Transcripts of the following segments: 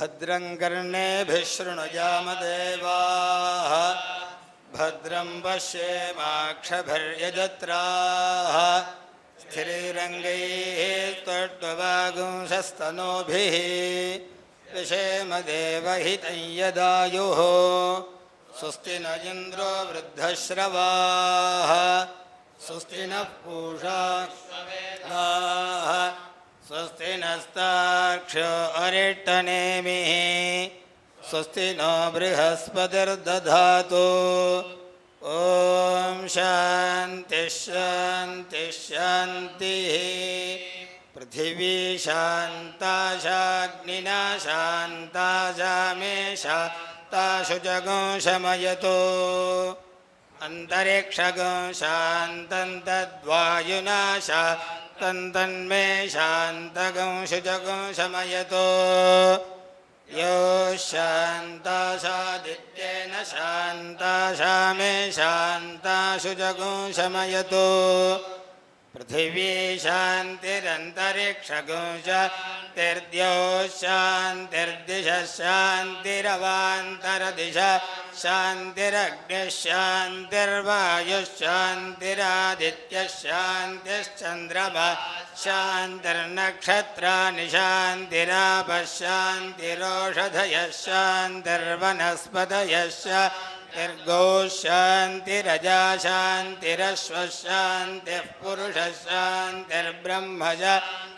भद्रं कर्णेभिः शृणुयामदेवाः भद्रं पश्येमाक्षभिर्यजत्राः स्थिरैरङ्गैः स्तुष्ट्वागुंसस्तनूभिः विषेमदेवहितं यदायुः स्वस्ति न इन्द्रो वृद्धश्रवाः स्वस्ति नः पूषा स्वस्ति नस्तार्क्ष्यो अरिष्टनेमिः स्वस्ति नो बृहस्पतिर्दधातु ॐ शान्तिः शान्तिः शान्तिः पृथिवी शान्ता शाग्निना शान्ता शामे शान्ता शुचगं शमयतु अन्तरिक्षगं शान्तं तद्वायुना शान्तं तन्मे शान्तगं शुचगं शमयतु यो शान्ता सादित्येन शान्ता शामे शान्ता शुचगं शमयतु पृथिवी शान्तिरन्तरिक्षगं शान्तिर्द्यो शान्तिर्दिशः शान्तिरवान्तरदिशः शान्तिरग्निः शान्तिर्वायुः शान्तिरादित्यः शान्तिश्चन्द्रमा शान्तिर्नक्षत्राणि शान्तिरापः शान्तिरोषधयः शान्तिर्वनस्पतयः शान्तिर्गो शान्तिरजा शान्तिरश्वः शान्तिः पुरुषः शान्तिर्ब्रह्म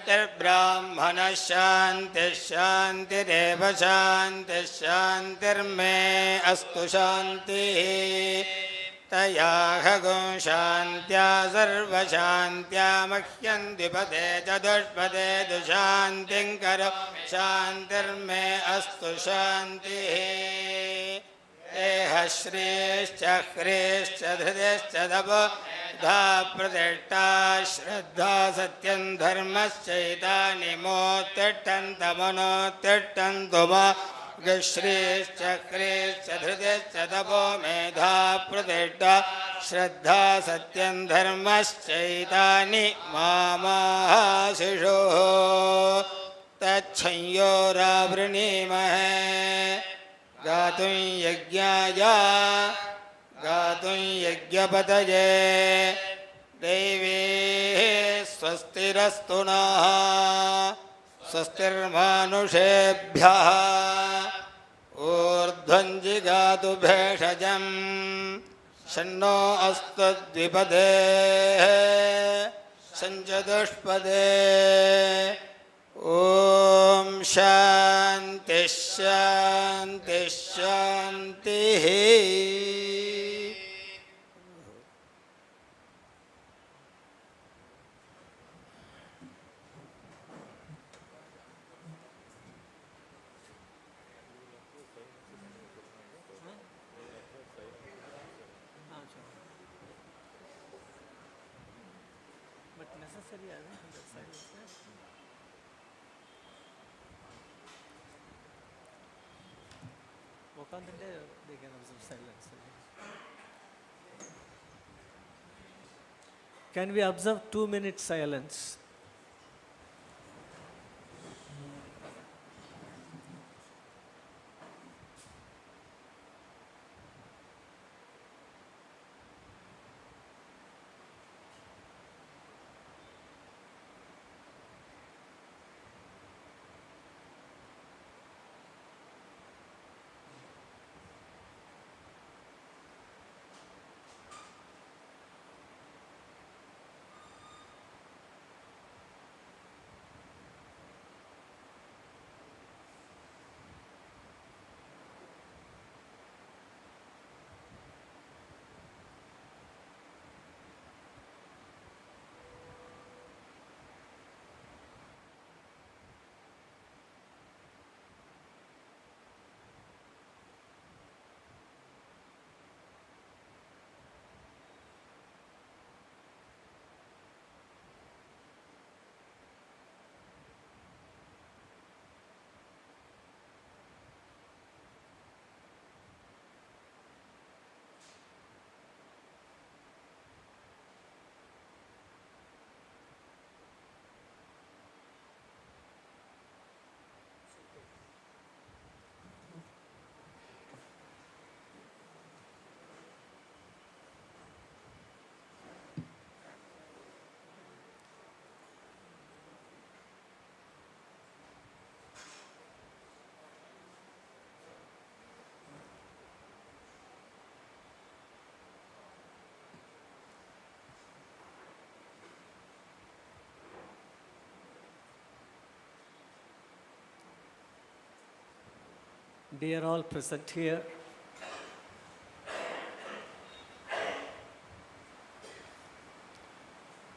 शान्तिर्ब्राह्मणः शान्तिः शान्तिरेव शान्तिः शान्तिर्मे अस्तु शान्तिः तयाहगो शान्त्या सर्वशान्त्या मह्यं द्विपदे चतुष्पदे दुशान्तिं करो शान्तिर्मे अस्तु शान्तिः एह श्रीश्च ह्रीश्च धृतिश्च तपो धा प्रतिष्ठा श्रद्धा सत्यं धर्मश्चैतानि मोत्तिष्ठन्तमनोत्तिष्ठन्तु मा श्रीश्च ह्रीश्च धृतिश्च तपो मेधा प्रतिष्ठा श्रद्धा सत्यं धर्मश्चैतानि मामाशिषुः तच्छंयोरावृणीमहे गातुं यज्ञाय गातुं यज्ञपतये देवी स्वस्तिरस्तु नः स्वस्तिर्मानुषेभ्यः ऊर्ध्वं जिगातु भेषजं शन्नो अस्तु द्विपदे सञ्चतुष्पदे ॐ शान्तिः शान्तिः शान्तिः They can observe silence. Can we observe 2 minutes silence? Dear all present here,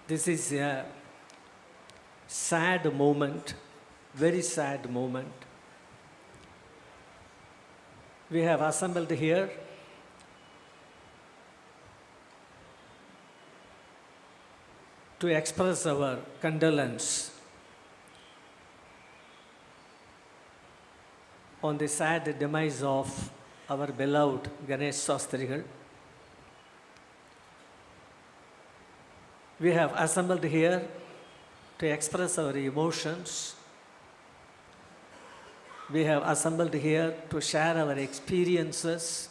this is a sad moment, very sad moment. We have assembled here to express our condolence on the sad demise of our beloved Ganesa Sastrigal. We have assembled here to express our emotions. We have assembled here to share our experiences.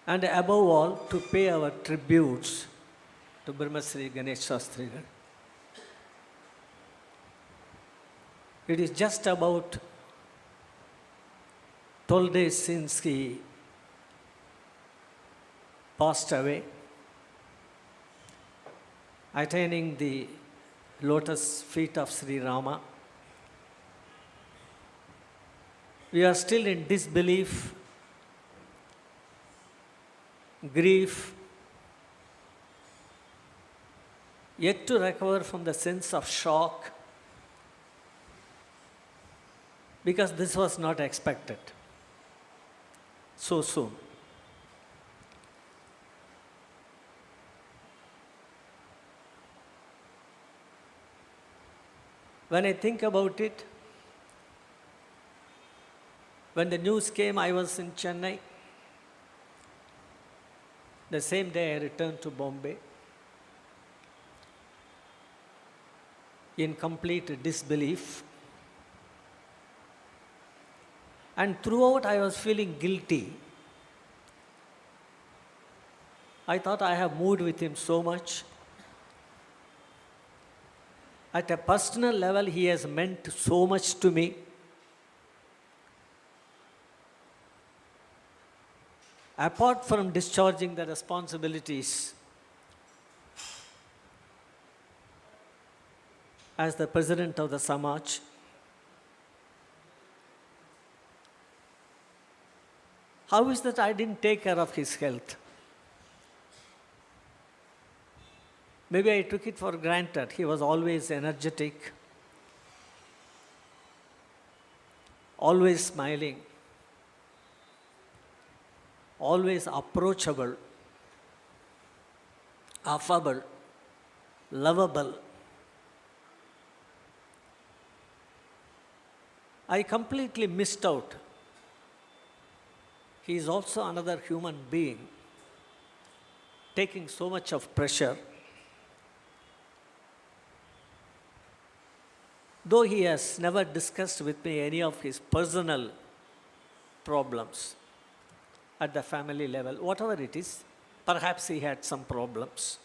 And above all, to pay our tributes to Brahmasri Ganesa Sastrigal. It is just about 12 days since he passed away, attaining the lotus feet of Sri Rama. We are still in disbelief, grief, yet to recover from the sense of shock, because this was not expected so soon. When I think about it, when the news came, I was in Chennai. The same day I returned to Bombay in complete disbelief. And throughout I was feeling guilty. I thought I have moved with him so much. At a personal level, he has meant so much to me. Apart from discharging the responsibilities as the president of the Samaj, how is that I didn't take care of his health? Maybe I took it for granted. He was always energetic, always smiling, always approachable, affable, lovable. I completely missed out. He is also another human being, taking so much of pressure. Though he has never discussed with me any of his personal problems at the family level, whatever it is, perhaps he had some problems.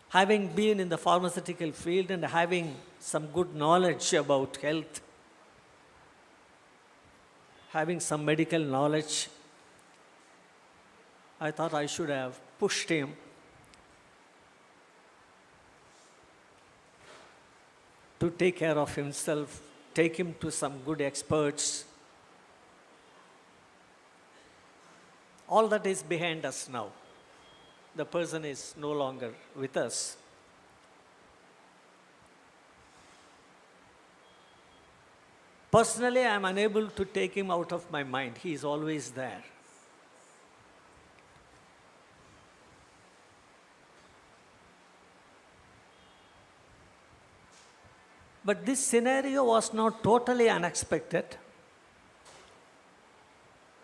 Having been in the pharmaceutical field and having some good knowledge about health, having some medical knowledge, I thought I should have pushed him to take care of himself, take him to some good experts. All that is behind us now. The person is no longer with us. Personally, I am unable to take him out of my mind. He is always there. But this scenario was not totally unexpected.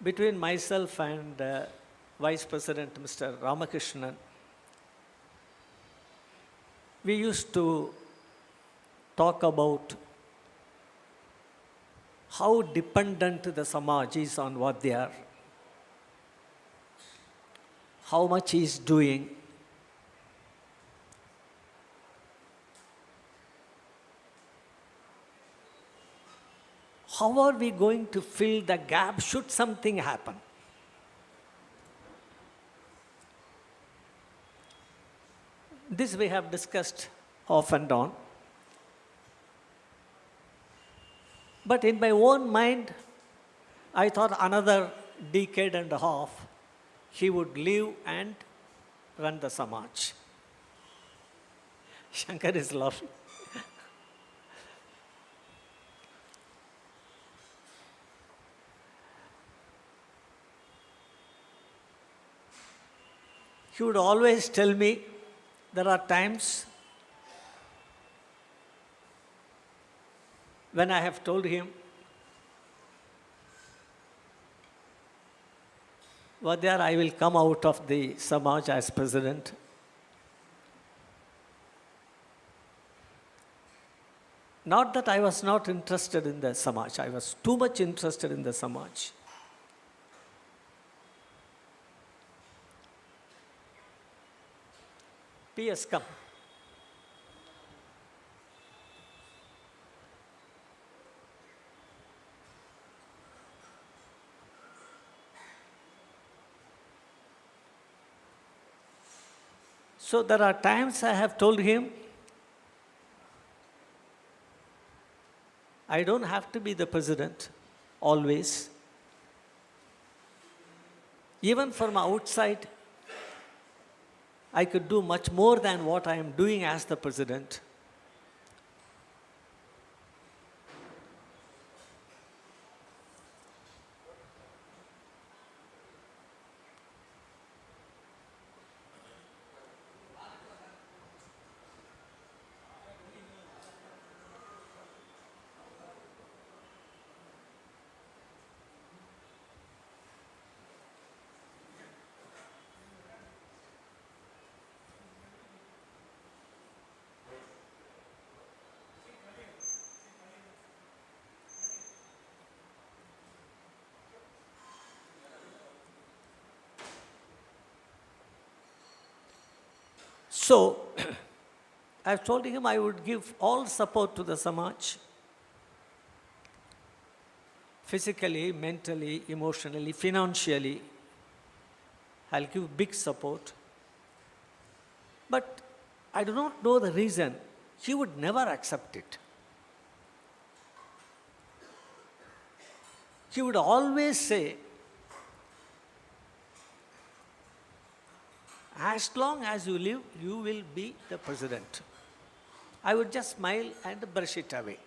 Between myself and Vice President Mr. Ramakrishnan, we used to talk about how dependent the Samaj is on what they are, how much he is doing. How are we going to fill the gap should something happen? This we have discussed off and on. But in my own mind, I thought another decade and a half, he would live and run the Samaj. Shankar is laughing. He would always tell me, there are times when I have told him, Vadyar, I will come out of the Samaj as president. Not that I was not interested in the Samaj, I was too much interested in the Samaj. PS, come. So there are times I have told him, I don't have to be the president always. Even from outside, I could do much more than what I am doing as the president. So, I've told him I would give all support to the Samaj, physically, mentally, emotionally, financially. I'll give big support. But I do not know the reason. He would never accept it. He would always say, as long as you live, you will be the president. I would just smile and brush it away.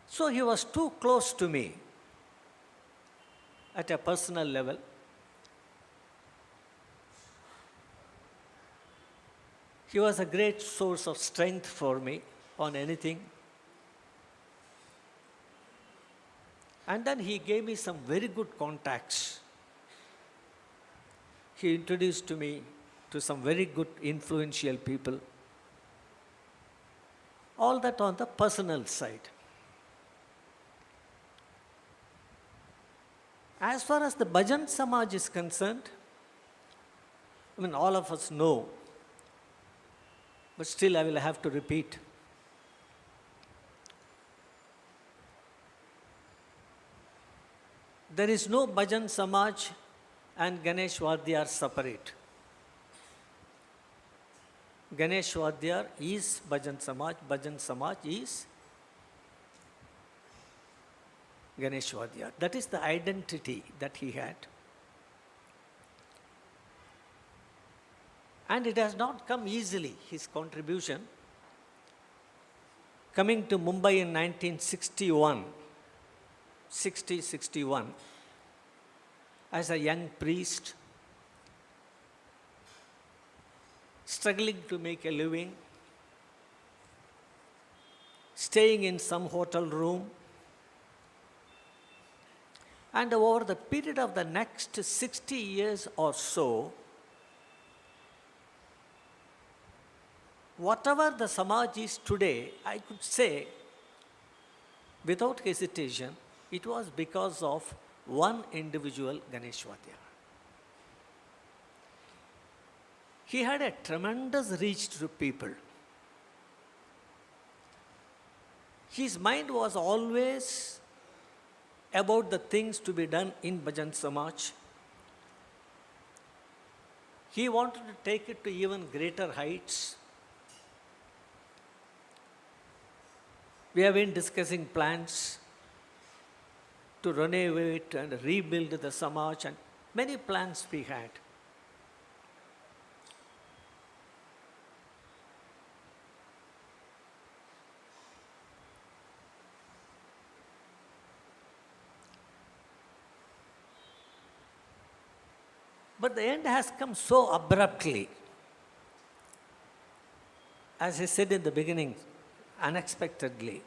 So he was too close to me at a personal level. He was a great source of strength for me on anything. And then he gave me some very good contacts. He introduced me to some very good influential people. All that on the personal side. As far as the Bhajan Samaj is concerned, I mean, all of us know, but still I will have to repeat. There is no Bhajan Samaj and Ganesh Vadyar separate. Ganesh Vadyar is Bhajan Samaj is Ganesh Vadyar. That is the identity that he had. And it has not come easily, his contribution. Coming to Mumbai in 1961, 61, as a young priest, struggling to make a living, staying in some hotel room, and over the period of the next 60 years or so, whatever the Samaj is today, I could say, without hesitation, it was because of one individual, Ganesh Vadyar. He had a tremendous reach to people. His mind was always about the things to be done in Bhajan Samaj. He wanted to take it to even greater heights. We have been discussing plans to renovate and rebuild the Samaj, and many plans we had. But the end has come so abruptly. As I said in the beginning, unexpectedly,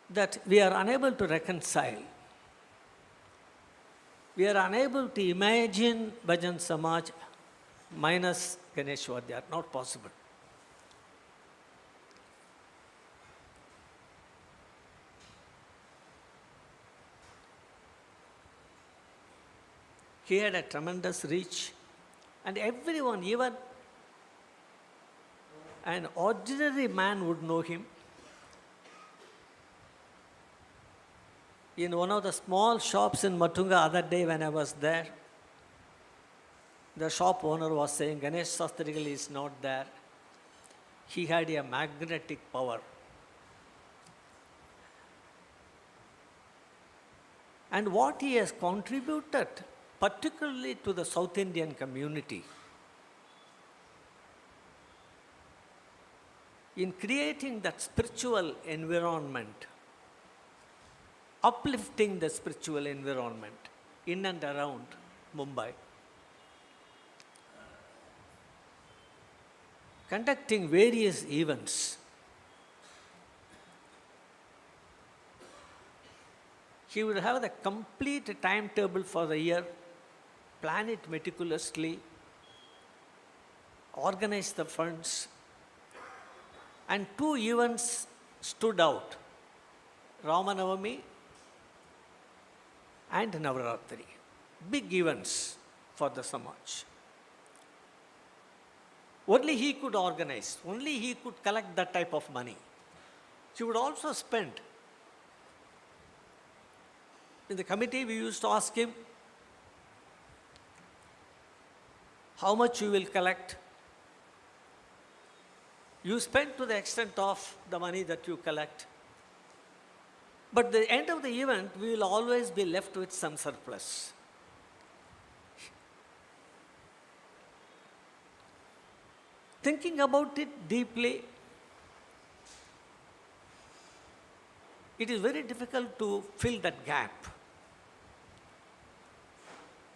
that we are unable to reconcile. We are unable to imagine Bhajan Samaj minus Ganesh Vadyar. Not possible. He had a tremendous reach, and everyone, even an ordinary man, would know him. In one of the small shops in Matunga other day when I was there, the shop owner was saying, Ganesh Sastrigal is not there. He had a magnetic power. And what he has contributed, particularly to the South Indian community, in creating that spiritual environment, uplifting the spiritual environment in and around Mumbai, conducting various events. He would have the complete timetable for the year, plan it meticulously, organize the funds, and two events stood out: Ramanavami and Navaratri. Big events for the Samaj. Only he could organize, only he could collect that type of money. He would also spend. In the committee, we used to ask him, how much you will collect? You spend to the extent of the money that you collect. But at the end of the event, we will always be left with some surplus. Thinking about it deeply, it is very difficult to fill that gap.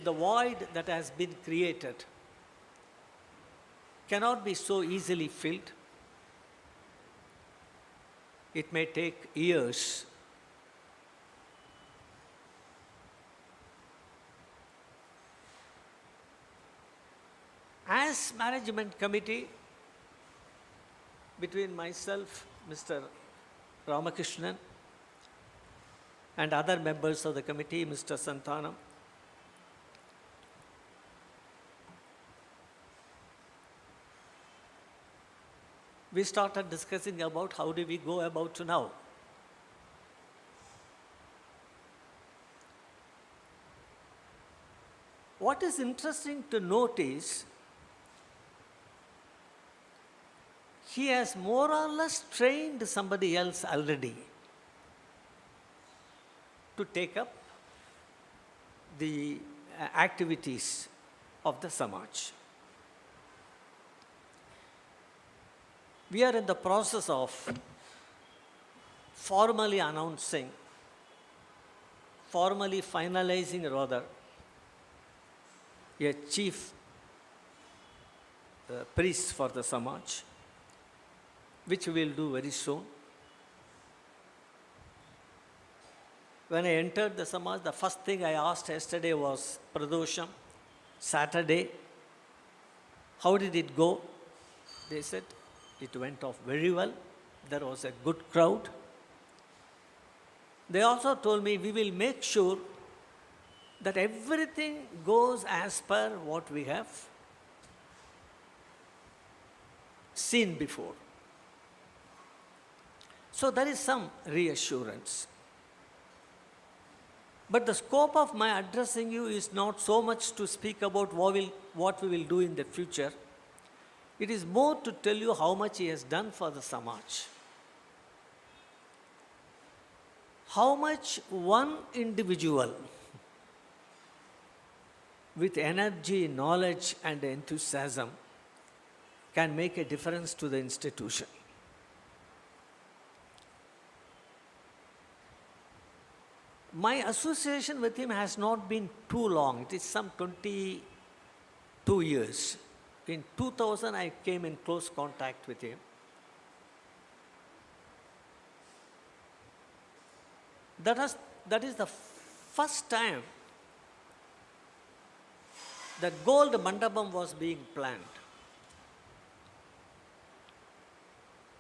The void that has been created cannot be so easily filled. It may take years. As management committee, between myself, Mr. Ramakrishnan, and other members of the committee, Mr. Santhanam, we started discussing about how do we go about now. What is interesting to note is, he has more or less trained somebody else already to take up the activities of the Samaj. We are in the process of formally announcing, formally finalizing rather, a chief priest for the Samaj, which we will do very soon. When I entered the Samaj, the first thing I asked yesterday was Pradosham, Saturday. How did it go? They said, it went off very well. There was a good crowd. They also told me, we will make sure that everything goes as per what we have seen before. So there is some reassurance. But the scope of my addressing you is not so much to speak about what we will do in the future. It is more to tell you how much he has done for the Samaj. How much one individual with energy, knowledge and enthusiasm can make a difference to the institution. My association with him has not been too long. It is some 22 years. In 2000, I came in close contact with him. That is the first time that gold mandapam was being planned.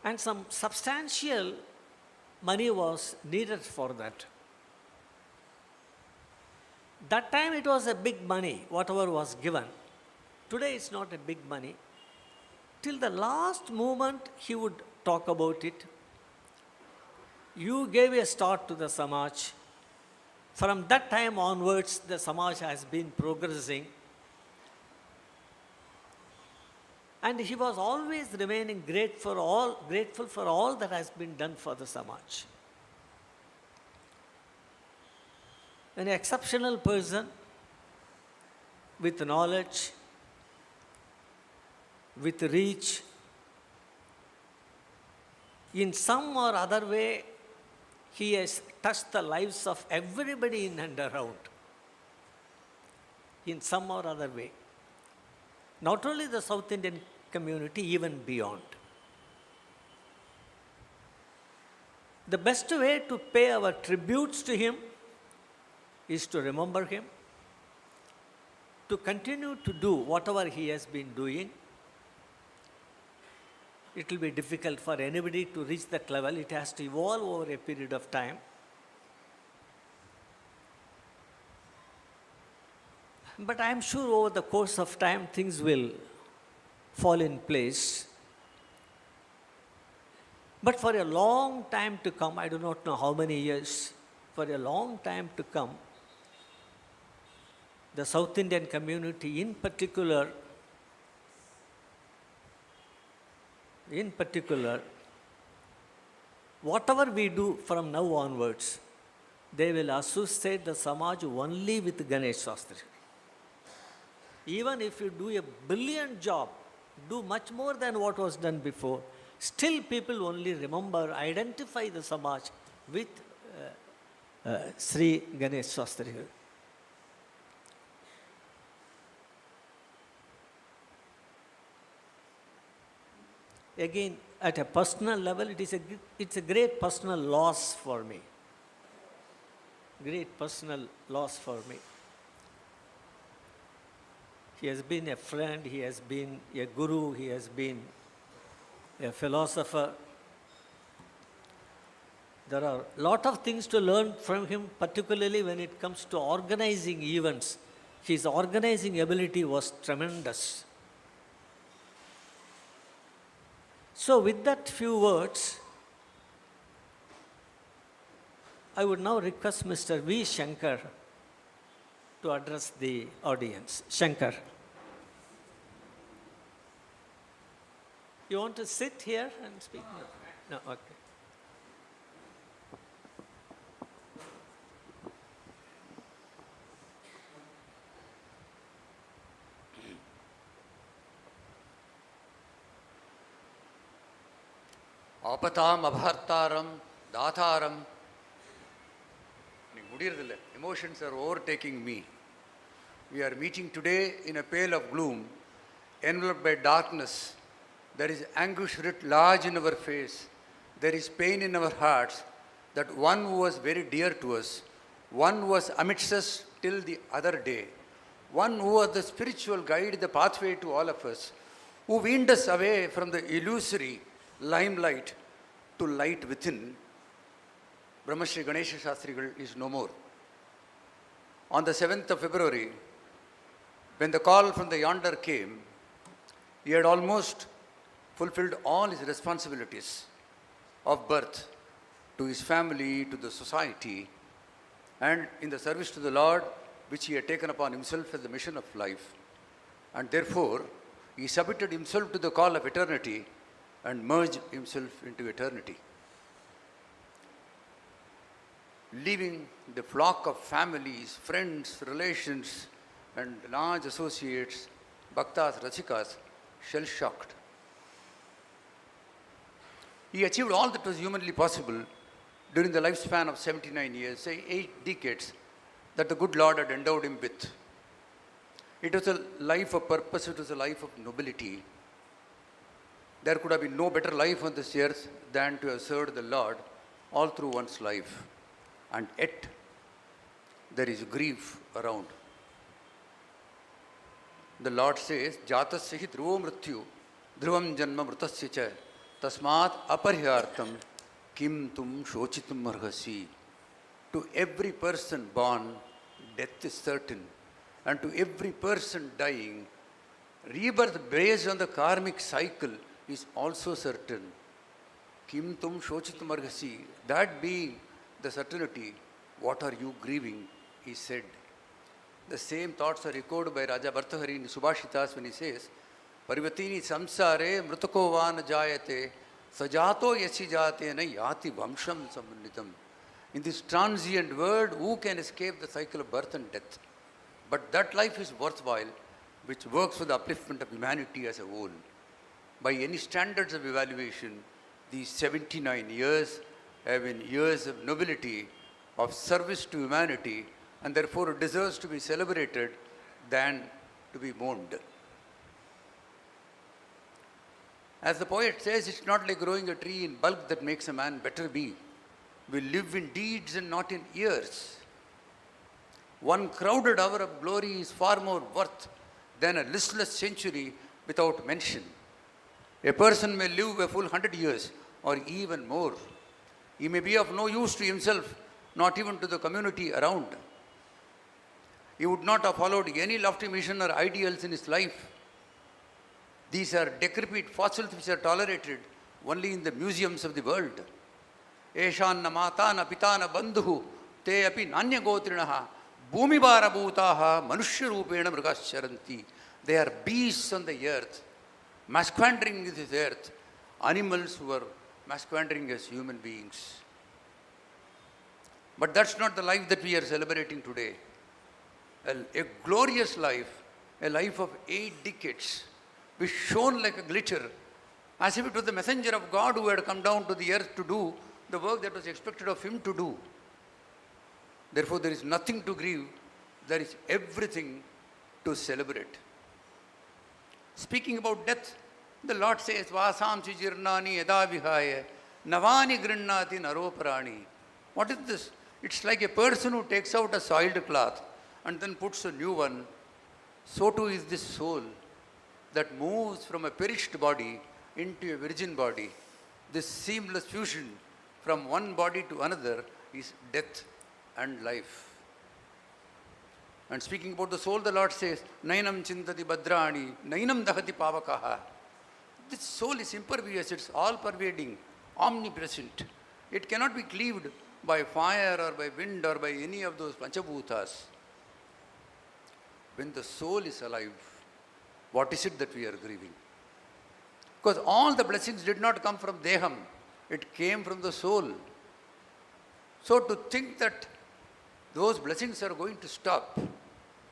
And some substantial money was needed for that. That time it was a big money, whatever was given. Today it's not a big money. Till the last moment he would talk about it. You gave a start to the Samaj. From that time onwards, the Samaj has been progressing. And he was always remaining grateful for all that has been done for the Samaj. An exceptional person with knowledge, with reach. In some or other way, he has touched the lives of everybody in and around. In some or other way. Not only the South Indian community, even beyond. The best way to pay our tributes to him is to remember him, to continue to do whatever he has been doing. It will be difficult for anybody to reach that level. It has to evolve over a period of time. But I am sure over the course of time, things will fall in place. But for a long time to come, I do not know how many years, for a long time to come, the South Indian community in particular, whatever we do from now onwards, they will associate the Samaj only with Ganesa Sastrigal. Even if you do a brilliant job, do much more than what was done before, still people only remember, identify the Samaj with Sri Ganesa Sastrigal. Again, at a personal level, it's a great personal loss for me. Great personal loss for me. He has been a friend, he has been a guru, he has been a philosopher. There are a lot of things to learn from him, particularly when it comes to organizing events. His organizing ability was tremendous. So with that few words, I would now request Mr. V. Shankar to address the audience. Shankar. You want to sit here and speak? No, okay. ஆபத்தாம் அபஹர்த்தாரம் தாதாரம் முடியறதில்லை. Emotions are overtaking me. We are meeting today in a pale of gloom, enveloped by darkness. There is anguish writ large in our face. There is pain in our hearts that one who was very dear to us, one who was amidst us till the other day, one who was the spiritual guide, the pathway to all of us, who weaned us away from the illusory limelight to light within, Brahmasri Ganesa Sastrigal is no more. On the 7th of February, when the call from the yonder came, he had almost fulfilled all his responsibilities of birth, to his family, to the society, and in the service to the Lord, which he had taken upon himself as the mission of life. And therefore, he submitted himself to the call of eternity and merged himself into eternity. Leaving the flock of families, friends, relations, and large associates, bhaktas, rasikas, shell-shocked. He achieved all that was humanly possible during the lifespan of 79 years, say 8 decades, that the good Lord had endowed him with. It was a life of purpose, it was a life of nobility. There could have been no better life on this earth than to have served the Lord all through one's life. And yet, there is grief around. The Lord says, Jatasya hi dhruvo mrityu, dhruvam janma mritasya cha, tasmat aparhyartam, kim tum shochitum arhasi. To every person born, death is certain. And to every person dying, rebirth based on the karmic cycle is also certain. Kim tum shochitum arhasi. That being the certainty, what are you grieving? He said. The same thoughts are echoed by Raja Bhartahari in Subhashitas when he says, Parivatini samsare mrutako van jayate sajato yasi jate na yati vamsham samanitam. In this transient world, who can escape the cycle of birth and death? But that life is worthwhile, which works for the upliftment of humanity as a whole. By any standards of evaluation, these 79 years have been years of nobility, of service to humanity, and therefore it deserves to be celebrated than to be mourned. As the poet says, it's not like growing a tree in bulk that makes a man better be. We live in deeds and not in years. One crowded hour of glory is far more worth than a listless century without mention. A person may live a full 100 years or even more. He may be of no use to himself, not even to the community around. He would not have followed any lofty mission or ideals in his life. These are decrepit fossils which are tolerated only in the museums of the world. Eshanna matana pitana bandhu te api nanya gotrinaha bhumibara bhutaha manushya rupena mrigascharanti. They are beasts on the earth, masqueranding in this earth, animals who are masqueranding as human beings. But that's not the life that we are celebrating today. A glorious life, a life of 8 decades, which shone like a glitter, as if it was the messenger of God who had come down to the earth to do the work that was expected of him to do. Therefore, there is nothing to grieve, there is everything to celebrate. Speaking about death, the Lord says, Vasamsi jirnani yada vihaya navani grinnati naroparani. What is this? It's like a person who takes out a soiled cloth and then puts a new one. So too is this soul that moves from a perished body into a virgin body. This seamless fusion from one body to another is death and life. And speaking about the soul, the Lord says, Nainam chintati badrani, nainam dahati pavakaha. This soul is impervious, it's all-pervading, omnipresent. It cannot be cleaved by fire or by wind or by any of those panchabhutas. When the soul is alive, what is it that we are grieving? Because all the blessings did not come from Deham, it came from the soul. So to think that those blessings are going to stop,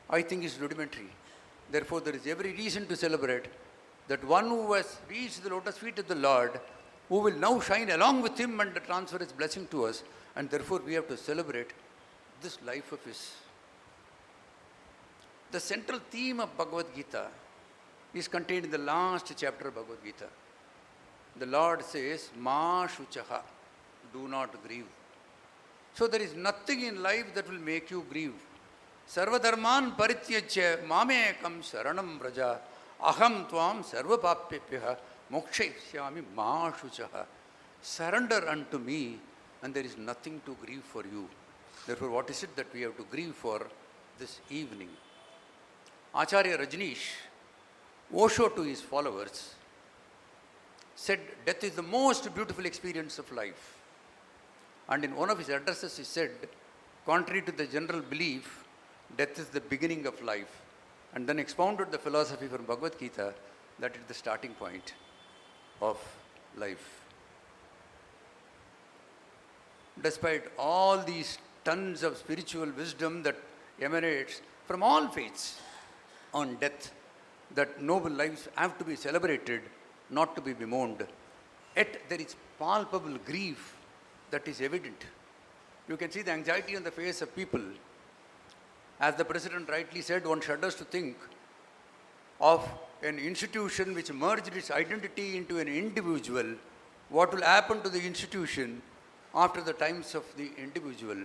I think is rudimentary. Therefore, there is every reason to celebrate that one who has reached the lotus feet of the Lord, who will now shine along with him and transfer his blessing to us, and therefore we have to celebrate this life of his. The central theme of Bhagavad Gita is contained in the last chapter of Bhagavad Gita. The Lord says, Ma shuchaha, do not grieve. So there is nothing in life that will make you grieve. Sarva dharman parityacha mamekam saranam vraja aham tvam sarva papyapyaha mokshaishyami ma shuchaha. Surrender unto me and there is nothing to grieve for you. Therefore, what is it that we have to grieve for this evening? Acharya Rajneesh, Osho to his followers, said death is the most beautiful experience of life. And in one of his addresses, he said, contrary to the general belief, death is the beginning of life. And then expounded the philosophy from Bhagavad Gita that it is the starting point of life. Despite all these tons of spiritual wisdom that emanates from all faiths on death, that noble lives have to be celebrated, not to be bemoaned. Yet there is palpable grief that is evident. You can see the anxiety on the face of people. As the President rightly said, one shudders to think of an institution which merged its identity into an individual. What will happen to the institution after the times of the individual?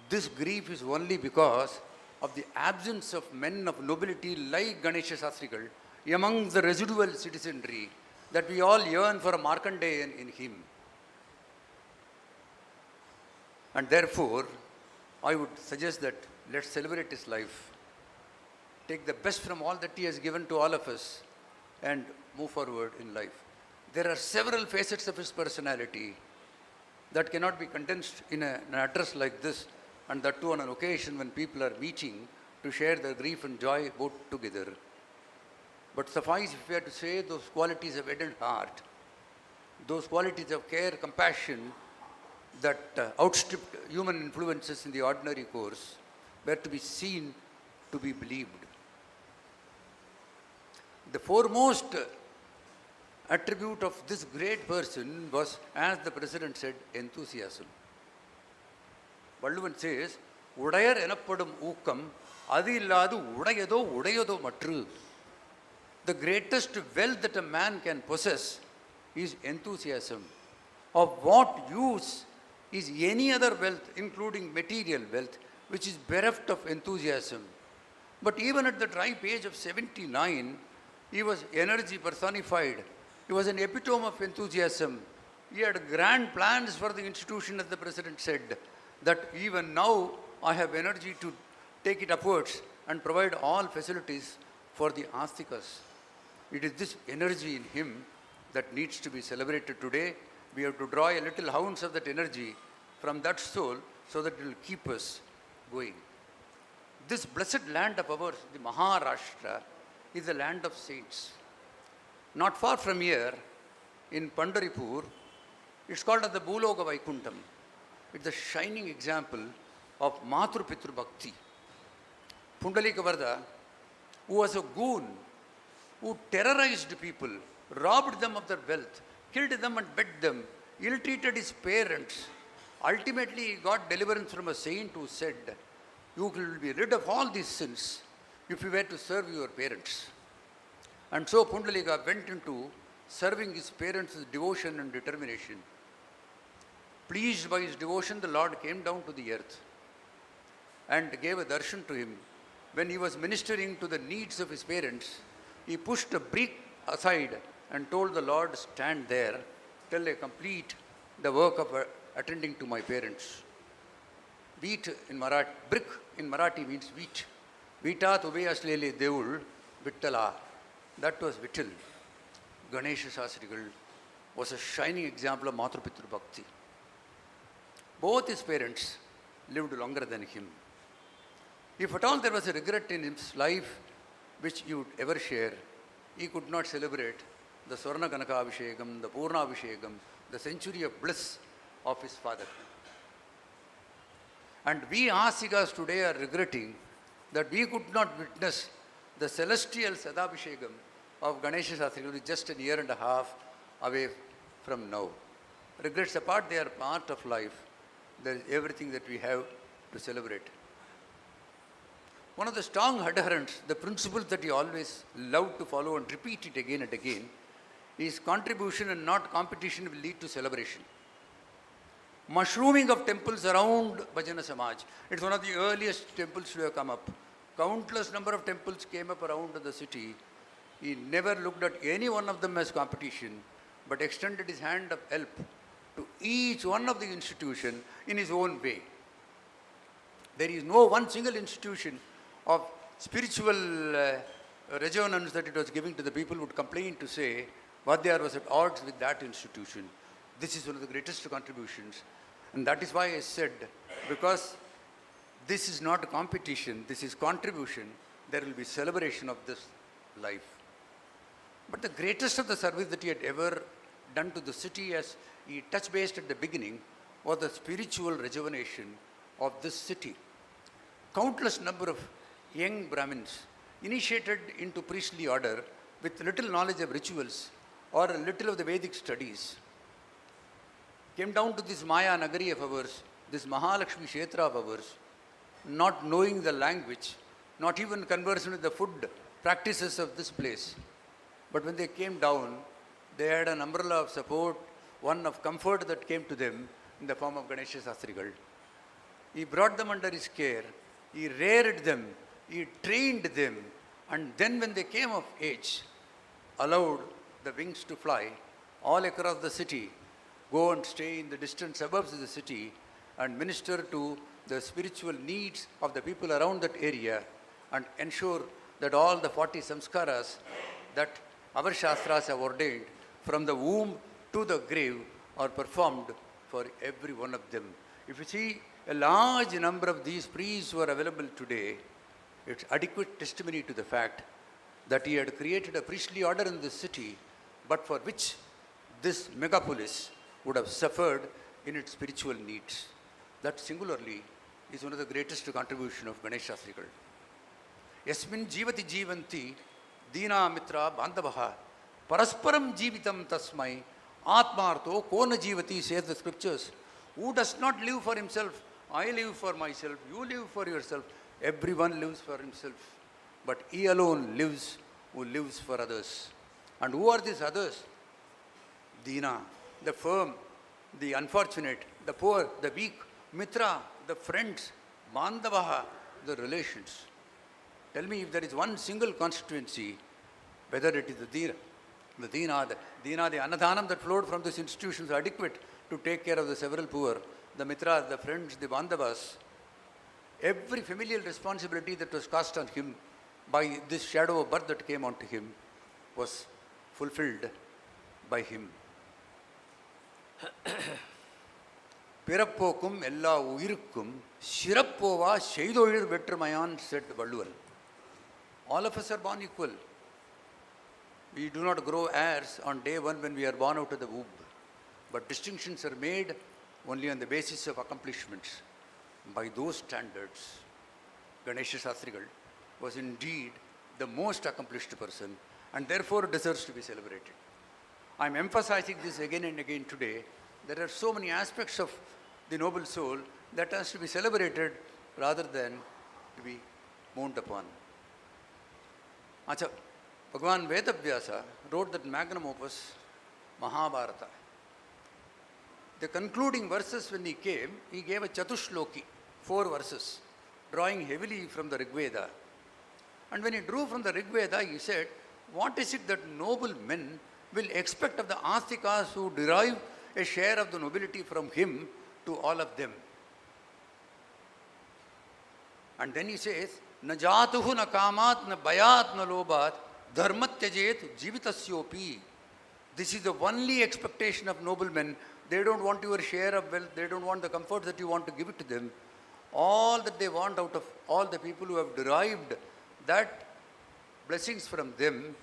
This grief is only because of the absence of men of nobility like Ganesa Sastrigal among the residual citizenry, that we all yearn for a Markandeyan in him. And therefore, I would suggest that let's celebrate his life, take the best from all that he has given to all of us, and move forward in life. There are several facets of his personality that cannot be condensed in an address like this, and that too on an occasion when people are meeting to share their grief and joy both together. But suffice if we are to say, those qualities of head and heart, those qualities of care, compassion, that outstripped human influences in the ordinary course, were to be seen, to be believed. The foremost attribute of this great person was, as the President said, enthusiasm. Valluvan says, Udayar enappadum ookkam, adu illadu udayado matru. The greatest wealth that a man can possess is enthusiasm. Of what use is any other wealth, including material wealth, which is bereft of enthusiasm? But even at the ripe age of 79, he was energy personified. He was an epitome of enthusiasm. He had grand plans for the institution, as the President said, that even now I have energy to take it upwards and provide all facilities for the Astikas. It is this energy in him that needs to be celebrated today. We have to draw a little ounce of that energy from that soul so that it will keep us going. This blessed land of ours, the Maharashtra, is the land of saints. Not far from here, in Pandharipur, it's called as the Bhuloga Vaikuntham. It's a shining example of Matru Pitru Bhakti. Pundalika Varda, who was a goon, who terrorized people, robbed them of their wealth, killed them and beat them, ill-treated his parents. Ultimately, he got deliverance from a saint who said, you will be rid of all these sins if you were to serve your parents. And so Pundalika went into serving his parents with devotion and determination. Pleased by his devotion, the Lord came down to the earth and gave a darshan to him. When he was ministering to the needs of his parents, he pushed a brick aside and told the Lord, stand there till I complete the work of attending to my parents. Wheat in Marathi, brick in Marathi means wheat. Vita tube aslele devul Vittala. That was Vittal. Ganesha Sastrigal was a shining example of Matru Pitru Bhakti. Both his parents lived longer than him. If at all there was a regret in his life which he would ever share, he could not celebrate the Swarna Kanaka Abhishekam, the Purna Abhishekam, the century of bliss of his father. And we Asikas today are regretting that we could not witness the celestial Sadabhishekam of Ganesha Sastrigal just a year and a half away from now. Regrets apart, they are part of life. There is everything that we have to celebrate. One of the strong adherents, the principles that he always loved to follow and repeat it again and again, is contribution and not competition will lead to celebration. Mushrooming of temples around Bhajana Samaj. It's one of the earliest temples to have come up. Countless number of temples came up around the city. He never looked at any one of them as competition, but extended his hand of help to each one of the institution in his own way. There is no one single institution of spiritual resonance that it was giving to the people would complain to say Vadhyar was at odds with that institution. This is one of the greatest contributions. And that is why I said, because this is not a competition, this is contribution, there will be celebration of this life. But the greatest of the service that he had ever done to the city, as he touched based at the beginning, was the spiritual rejuvenation of this city. Countless number of young Brahmins initiated into priestly order with little knowledge of rituals or a little of the Vedic studies came down to this Maya Nagari of ours, this Mahalakshmi Kshetra of ours, not knowing the language, not even conversant with the food practices of this place. But when they came down, they had an umbrella of support, one of comfort that came to them in the form of Ganesha Sastrigal. He brought them under his care, he reared them, he trained them, and then when they came of age, allowed the wings to fly all across the city, go and stay in the distant suburbs of the city and minister to the spiritual needs of the people around that area and ensure that all the 40 samskaras that our Shastras have ordained from the womb to the grave are performed for every one of them. If you see a large number of these priests who are available today, it's adequate testimony to the fact that he had created a priestly order in this city, but for which this megapolis would have suffered in its spiritual needs. That singularly is one of the greatest contribution of Ganesha Sastrigal. Yasmin jivati jivanti dina mitra bandavaha parasparam jivitam tasmai atmartho kona jivati, says the scriptures. Who does not live for himself? I live for myself, you live for yourself. Everyone lives for himself. But he alone lives who lives for others. And who are these others? Dina, the firm, the unfortunate, the poor, the weak, Mitra, the friends, Bandavaha, the relations. Tell me if there is one single constituency, whether it is the Dina, the Annadhanam that flowed from this institution is adequate to take care of the several poor, the Mitras, the friends, the Bandhavas. Every familial responsibility that was cast on him by this shadow of birth that came onto him was fulfilled by him. பிறப்போக்கும் எல்லா உயிருக்கும் சிறப்போவா செய்தொழில் வெற்றுமையான், said Valluvan. All of us are born equal. We do not grow heirs on day one when we are born out of the womb. But distinctions are made only on the basis of accomplishments. By those standards, Ganesha Sastrigal was indeed the most accomplished person and therefore deserves to be celebrated. I am emphasizing this again and again today. There are so many aspects of the noble soul that has to be celebrated rather than to be mourned upon. Acha, Bhagavan Vedavyasa wrote that magnum opus, Mahabharata. The concluding verses when he came, he gave a Chatushloki, 4 verses, drawing heavily from the Rig Veda. And when he drew from the Rig Veda, he said, what is it that noble men will expect of the Astikas who derive a share of the nobility from him to all of them? And then he says, na jatuhu na kamat na bayat na lobat dharmatyajet jivitasyopi. This is the only expectation of noblemen. They don't want your share of wealth. They don't want the comfort that you want to give it to them. All that they want out of all the people who have derived that blessings from them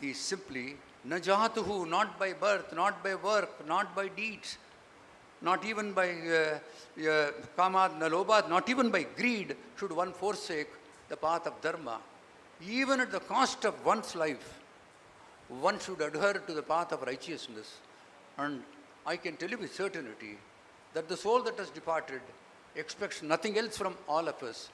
is simply najatuhu, not by birth, not by work, not by deeds, not even by kamad, nalobat, not even by greed should one forsake the path of dharma. Even at the cost of one's life, one should adhere to the path of righteousness. And I can tell you with certainty that the soul that has departed expects nothing else from all of us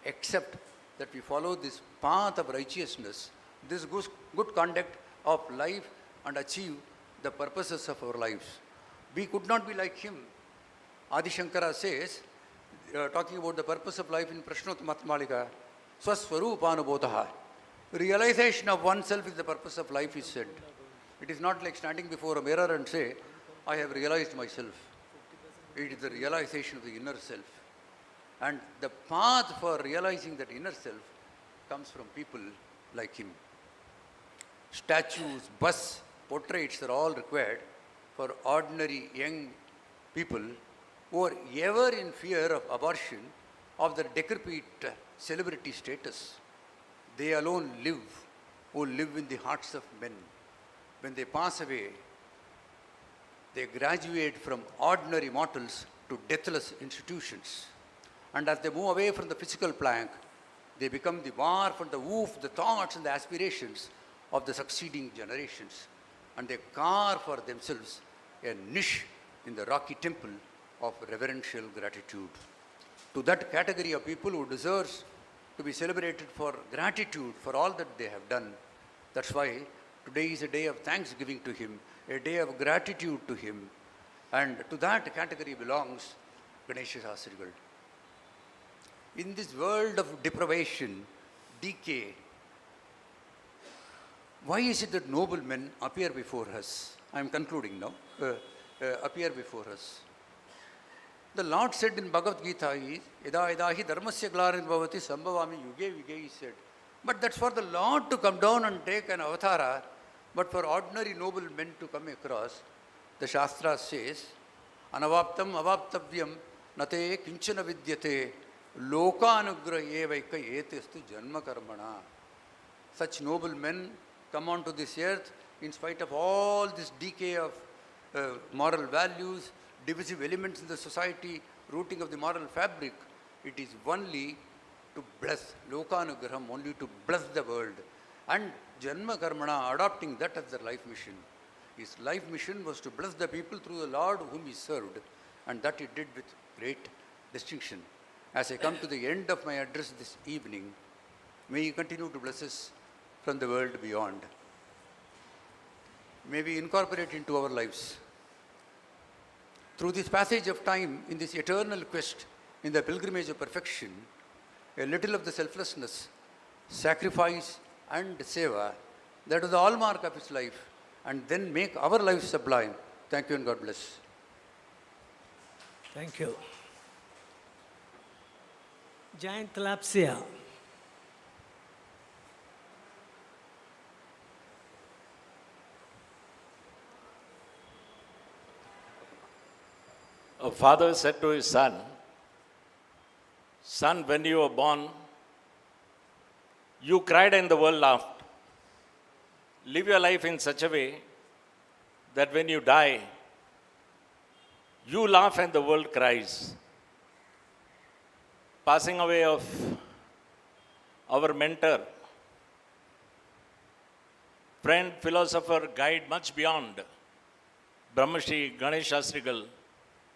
except that we follow this path of righteousness, this good conduct of life, and achieve the purposes of our lives. We could not be like him. Adi Shankara says, talking about the purpose of life in Prashnottamattmalika, Swaswarupanubodhaha. Realization of oneself is the purpose of life, is said. It is not like standing before a mirror and say, I have realized myself. It is the realization of the inner self. And the path for realizing that inner self comes from people like him. Statues, busts, portraits are all required, for ordinary young people who are ever in fear of abortion, of the decrepit celebrity status. They alone live, who live in the hearts of men. When they pass away, they graduate from ordinary mortals to deathless institutions. And as they move away from the physical plank, they become the warp and the woof, the thoughts and the aspirations of the succeeding generations. And they carve for themselves a niche in the rocky temple of reverential gratitude. To that category of people who deserves to be celebrated for gratitude for all that they have done. That's why today is a day of thanksgiving to him, a day of gratitude to him. And to that category belongs Ganesa Sastrigal. In this world of deprivation, decay, why is it that noble men appear before us? I am concluding now. Appear before us. The Lord said in Bhagavad Gita is, Yada yada hi dharmasya glaran bhavati sambhavami yuge vige, he said. But that's for the Lord to come down and take an avatara, but for ordinary noble men to come across. The Shastra says, Anavaptam avaptavyam nate kinchana vidyate lokanugra evaika etestu janma karmana. Such noble men come onto this earth in spite of all this decay of moral values, divisive elements in the society, rooting of the moral fabric. It is only to bless, lokanugraham, only to bless the world. And janma karmana, adopting that as their life mission. His life mission was to bless the people through the Lord whom he served, and that he did with great distinction. As I come to the end of my address this evening, may he continue to bless us from the world beyond. May we incorporate into our lives. Through this passage of time, in this eternal quest, in the pilgrimage of perfection, a little of the selflessness, sacrifice and seva, that was the hallmark of his life, and then make our lives sublime. Thank you and God bless. Thank you. Giant Lapsia. A father said to his son, "Son, when you were born, you cried and the world laughed. Live your life in such a way that when you die, you laugh and the world cries." Passing away of our mentor, friend, philosopher, guide much beyond, Brahmasri Ganesa Sastrigal,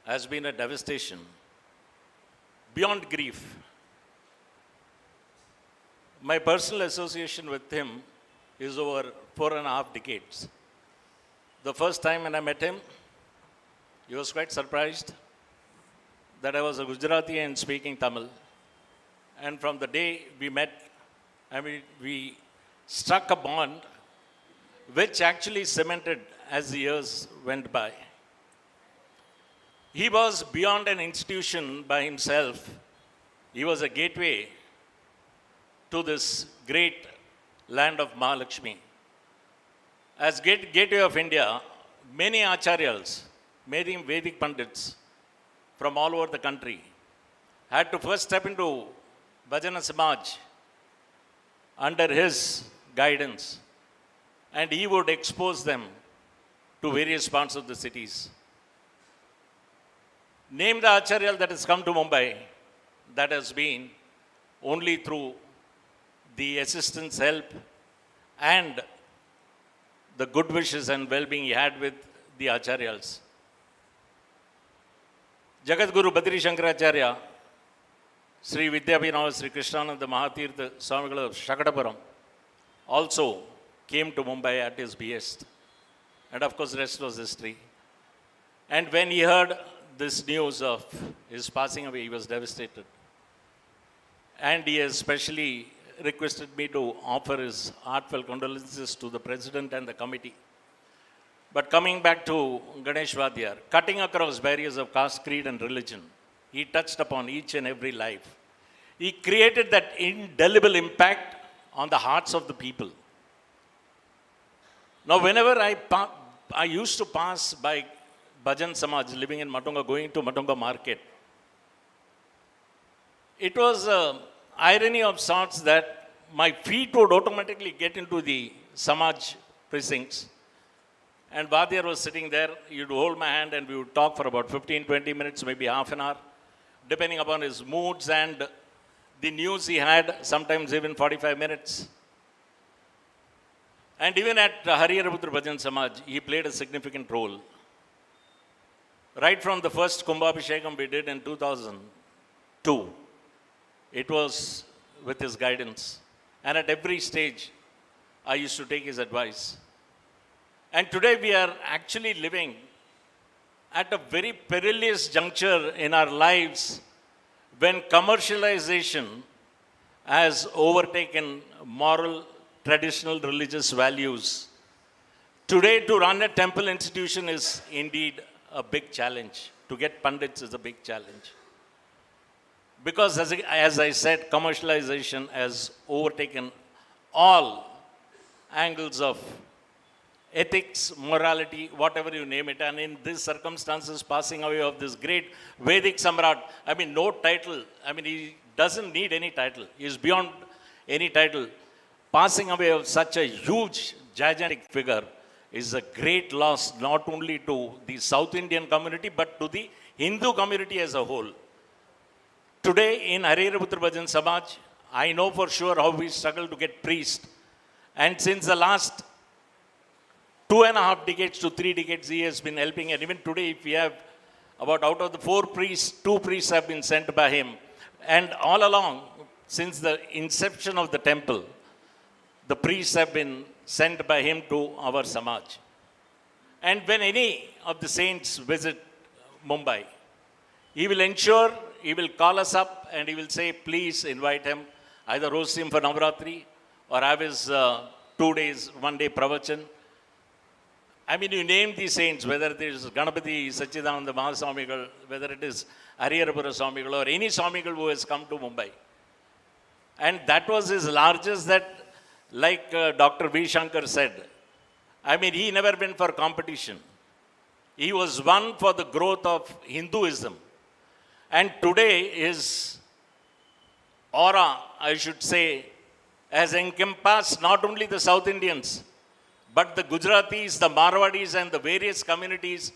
has been a devastation, beyond grief. My personal association with him is over 4.5 decades. The first time when I met him, he was quite surprised that I was a Gujarati and speaking Tamil. And from the day we met, we struck a bond which actually cemented as the years went by. He was beyond an institution by himself. He was a gateway to this great land of Mahalakshmi. As gateway of India, many acharyas, many Vedic Pandits from all over the country had to first step into Bhajana Samaj under his guidance, and he would expose them to various parts of the cities. Name the acharya that has come to Mumbai that has been only through the assistance, help, and the good wishes and well-being he had with the acharyas. Jagat Guru Badri Shankaracharya, Sri Vidyabhinava Sri Krishnananda Mahatirtha Swamigal of Shakatapuram also came to Mumbai at his behest. And of course, the rest was history. And when he heard this news of his passing away, he was devastated. And he especially requested me to offer his heartfelt condolences to the president and the committee. But coming back to Ganesh Vadyar, cutting across barriers of caste, creed and religion, he touched upon each and every life. He created that indelible impact on the hearts of the people. Now, whenever I I used to pass by Bhajan Samaj living in Matunga, going to Matunga market. It was an irony of sorts that my feet would automatically get into the Samaj precincts. And Vadyar was sitting there, he'd hold my hand and we would talk for about 15, 20 minutes, maybe half an hour, depending upon his moods and the news he had, sometimes even 45 minutes. And even at Hariyaraputra Bhajan Samaj, he played a significant role. Right from the first Kumbhabhishekam we did in 2002, it was with his guidance. And at every stage, I used to take his advice. And today we are actually living at a very perilous juncture in our lives when commercialization has overtaken moral, traditional religious values. Today, to run a temple institution is indeed a big challenge. To get pundits is a big challenge. Because as I said, commercialization has overtaken all angles of ethics, morality, whatever you name it. And in these circumstances, passing away of this great Vedic Samrat, I mean, no title. I mean, he doesn't need any title. He is beyond any title. Passing away of such a huge, gigantic figure is a great loss, not only to the South Indian community, but to the Hindu community as a whole. Today, in Hariyaraputra Bhajan Samaj, I know for sure how we struggle to get priests. And since the last 2.5 decades to 3 decades, he has been helping. And even today, if we have about out of the 4 priests, 2 priests have been sent by him. And all along, since the inception of the temple, the priests have been sent by him to our Samaj. And when any of the saints visit Mumbai, he will ensure, he will call us up and he will say, please invite him, either host him for Navratri or have his 2 days, 1 day pravachan. I mean, you name these saints, whether it is Ganapati, Sachidananda Mahaswamigal, whether it is Hariyarapura Swamigal or any Swamigal who has come to Mumbai. And that was his largest, that like Dr. V. Shankar said, I mean, he never went for competition. He was one for the growth of Hinduism. And today his aura, I should say, has encompassed not only the South Indians, but the Gujaratis, the Marwadis and the various communities,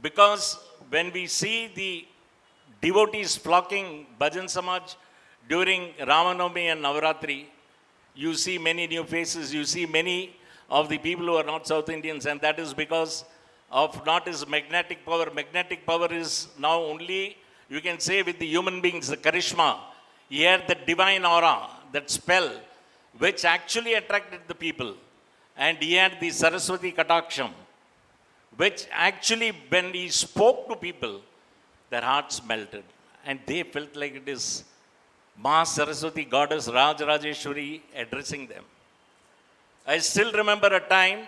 because when we see the devotees flocking Bhajan Samaj during Ramanavami and Navaratri, you see many new faces, you see many of the people who are not South Indians, and that is because of not his magnetic power. Magnetic power is now only, you can say, with the human beings, the charisma. He had the divine aura, that spell, which actually attracted the people. And he had the Saraswati Kataksham, which actually, when he spoke to people, their hearts melted. And they felt like it is Ma Saraswati, goddess Rajeshwari, addressing them. I still remember a time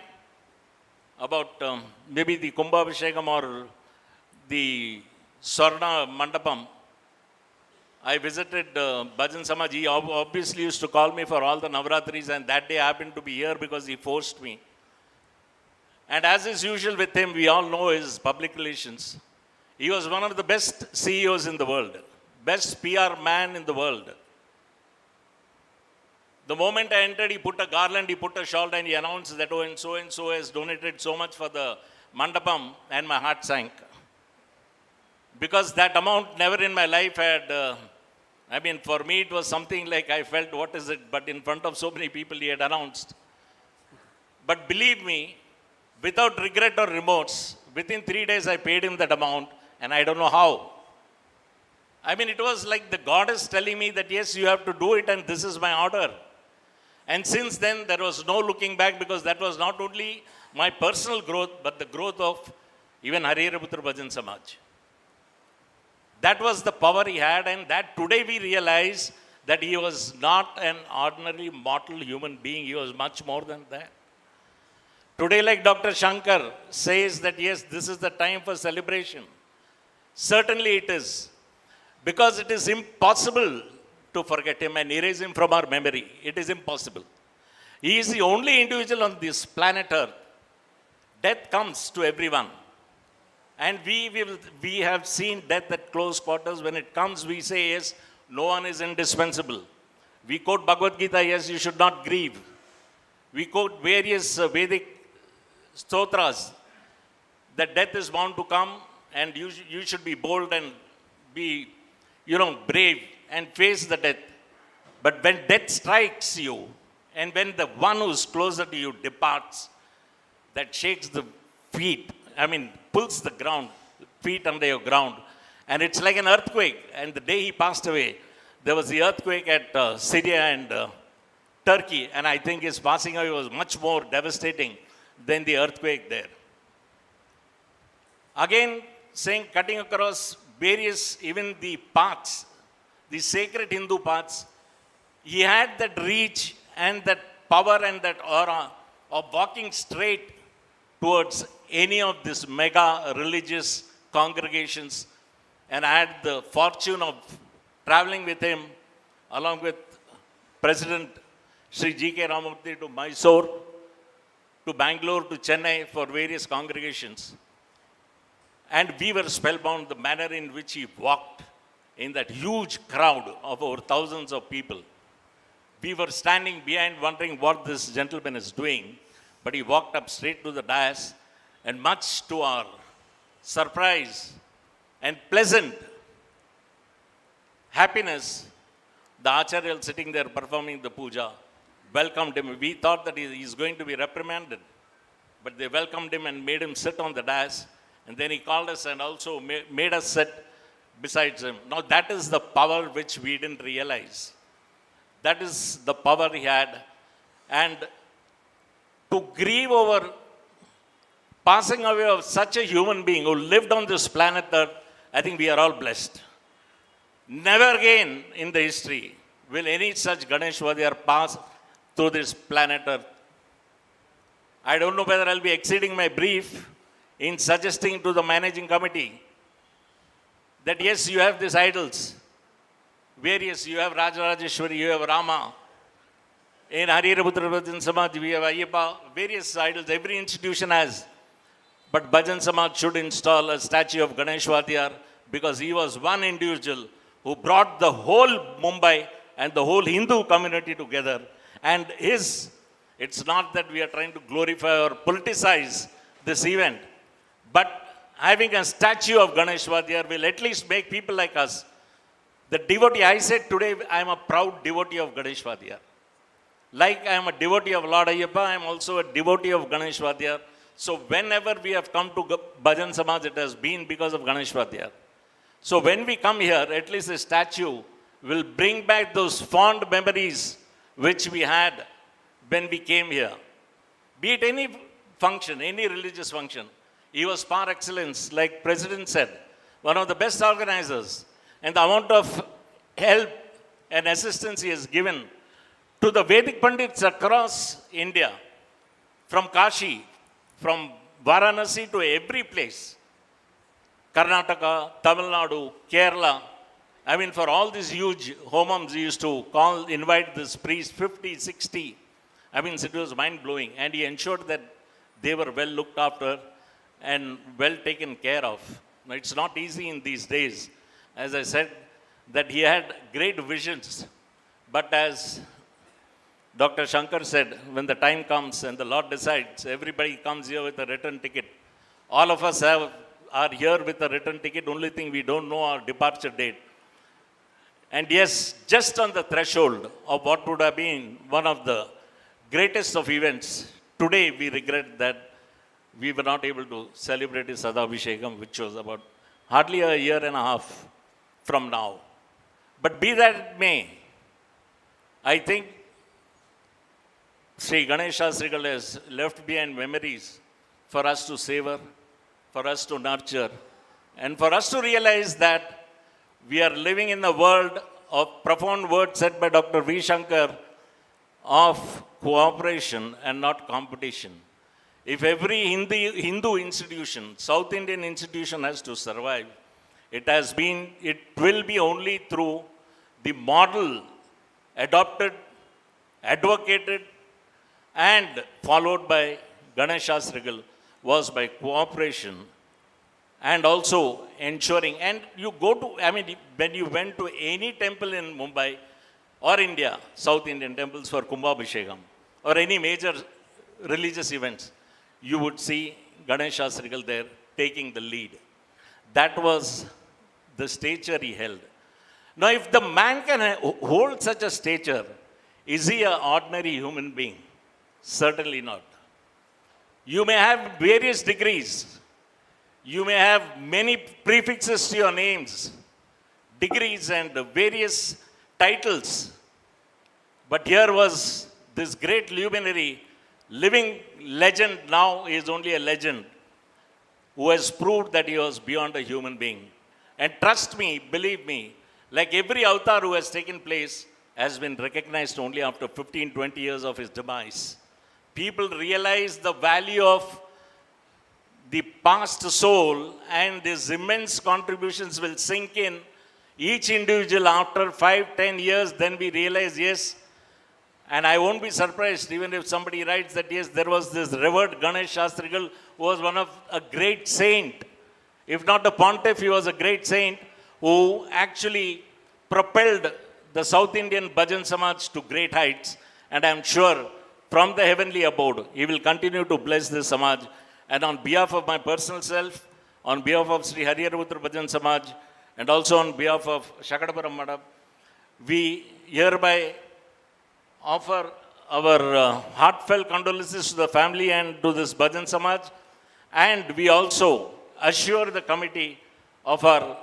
about maybe the Kumbhabhishekam or the Swarna Mandapam. I visited Bhajan Samaj. He obviously used to call me for all the Navratris, and that day I happened to be here because he forced me. And as is usual with him, we all know his public relations. He was one of the best CEOs in the world, best PR man in the world. The moment I entered, he put a garland, he put a shawl, and he announced that, oh, and so has donated so much for the Mandapam, and my heart sank. Because that amount never in my life had, I mean, for me it was something like I felt, what is it? But in front of so many people he had announced. But believe me, without regret or remorse, within 3 days I paid him that amount, and I don't know how. I mean, it was like the goddess telling me that, yes, you have to do it, and this is my order. And since then, there was no looking back, because that was not only my personal growth, but the growth of even Hariyaraputra Bhajan Samaj. That was the power he had, and that today we realize that he was not an ordinary mortal human being. He was much more than that. Today, like Dr. Shankar says that, yes, this is the time for celebration. Certainly it is. Because it is impossible to forget him and erase him from our memory. It is impossible. He is the only individual on this planet Earth death comes to everyone. And we have seen death at close quarters. When it comes, we say, yes, no one is indispensable. We quote Bhagavad Gita, yes, you should not grieve. We quote various Vedic stotras that death is bound to come and you should be bold and be, brave and face the death. But when death strikes you and when the one who's closer to you departs, that shakes the feet, pulls the ground, feet under your ground. And it's like an earthquake. And the day he passed away, there was the earthquake at Syria and Turkey. And I think his passing away was much more devastating than the earthquake there. Again, saying, cutting across various, even the paths, the sacred Hindu paths, he had that reach and that power and that aura of walking straight towards any of these mega religious congregations. And I had the fortune of traveling with him along with President Sri G.K. Ramamurthy to Mysore, to Bangalore, to Chennai for various congregations. And we were spellbound the manner in which he walked in that huge crowd of over thousands of people. We were standing behind wondering what this gentleman is doing, but he walked up straight to the dais, and much to our surprise and pleasant happiness, the Acharya sitting there performing the puja welcomed him. We thought that he is going to be reprimanded, but they welcomed him and made him sit on the dais, and then he called us and also made us sit besides him. Now that is the power which we didn't realize. That is the power he had. And to grieve over passing away of such a human being who lived on this planet Earth, I think we are all blessed. Never again in the history will any such Ganesh Vadiyar pass through this planet Earth. I don't know whether I'll be exceeding my brief in suggesting to the managing committee that yes, you have these idols. Various, you have Rajarajeshwari, you have Rama. In Hariraputra Bhajan Samaj, we have Ayyappa, various idols, every institution has. But Bhajan Samaj should install a statue of Ganesh Vadiyar because he was one individual who brought the whole Mumbai and the whole Hindu community together. And it's not that we are trying to glorify or politicize this event, but having a statue of Ganesh Vadiyar will at least make people like us. The devotee, I said today, I am a proud devotee of Ganesh Vadiyar. Like I am a devotee of Lord Ayyappa, I am also a devotee of Ganesh Vadiyar. So whenever we have come to Bhajan Samaj, it has been because of Ganesh Vadiyar. So when we come here, at least the statue will bring back those fond memories which we had when we came here. Be it any function, any religious function. He was par excellence, like President said, one of the best organizers. And the amount of help and assistance he has given to the Vedic Pandits across India, from Kashi, from Varanasi to every place, Karnataka, Tamil Nadu, Kerala. For all these huge homams, he used to invite this priest, 50, 60. It was mind-blowing. And he ensured that they were well looked after and well taken care of. Now, it's not easy in these days. As I said, that he had great visions. But as Dr. Shankar said, when the time comes and the Lord decides, everybody comes here with a return ticket. All of us are here with a return ticket. Only thing we don't know our departure date. And yes, just on the threshold of what would have been one of the greatest of events, today we regret that we were not able to celebrate his Sadabhishekam, which was about hardly a year and a half from now. But be that it may, I think Sri Ganesha Sastrigal has left behind memories for us to savor, for us to nurture, and for us to realize that we are living in a world of profound words said by Dr. V. Shankar of cooperation and not competition. If every Hindu institution, South Indian institution has to survive, it will be only through the model adopted, advocated, and followed by Ganesha Sastrigal, was by cooperation and also ensuring. And you go to, I mean, when you went to any temple in Mumbai or India, South Indian temples for Kumbhabhishekam or any major religious events, you would see Ganesha Sastrigal there taking the lead. That was the stature he held. Now, if the man can hold such a stature, is he an ordinary human being? Certainly not. You may have various degrees. You may have many prefixes to your names, degrees and various titles. But here was this great luminary, living legend, now is only a legend, who has proved that he was beyond a human being. And trust me, believe me, like every avatar who has taken place has been recognized only after 15, 20 years of his demise. People realize the value of the past soul, and his immense contributions will sink in each individual after 5, 10 years. Then we realize, yes, and I won't be surprised even if somebody writes that, yes, there was this revered Ganesh Sastrigal who was one of a great saint. If not a pontiff, he was a great saint who actually propelled the South Indian Bhajan Samaj to great heights. And I am sure from the heavenly abode, he will continue to bless this Samaj. And on behalf of my personal self, on behalf of Sri Hariharputra Bhajan Samaj, and also on behalf of Shakadapuram Madam, we hereby offer our heartfelt condolences to the family and to this Bhajan Samaj. And we also assure the committee of our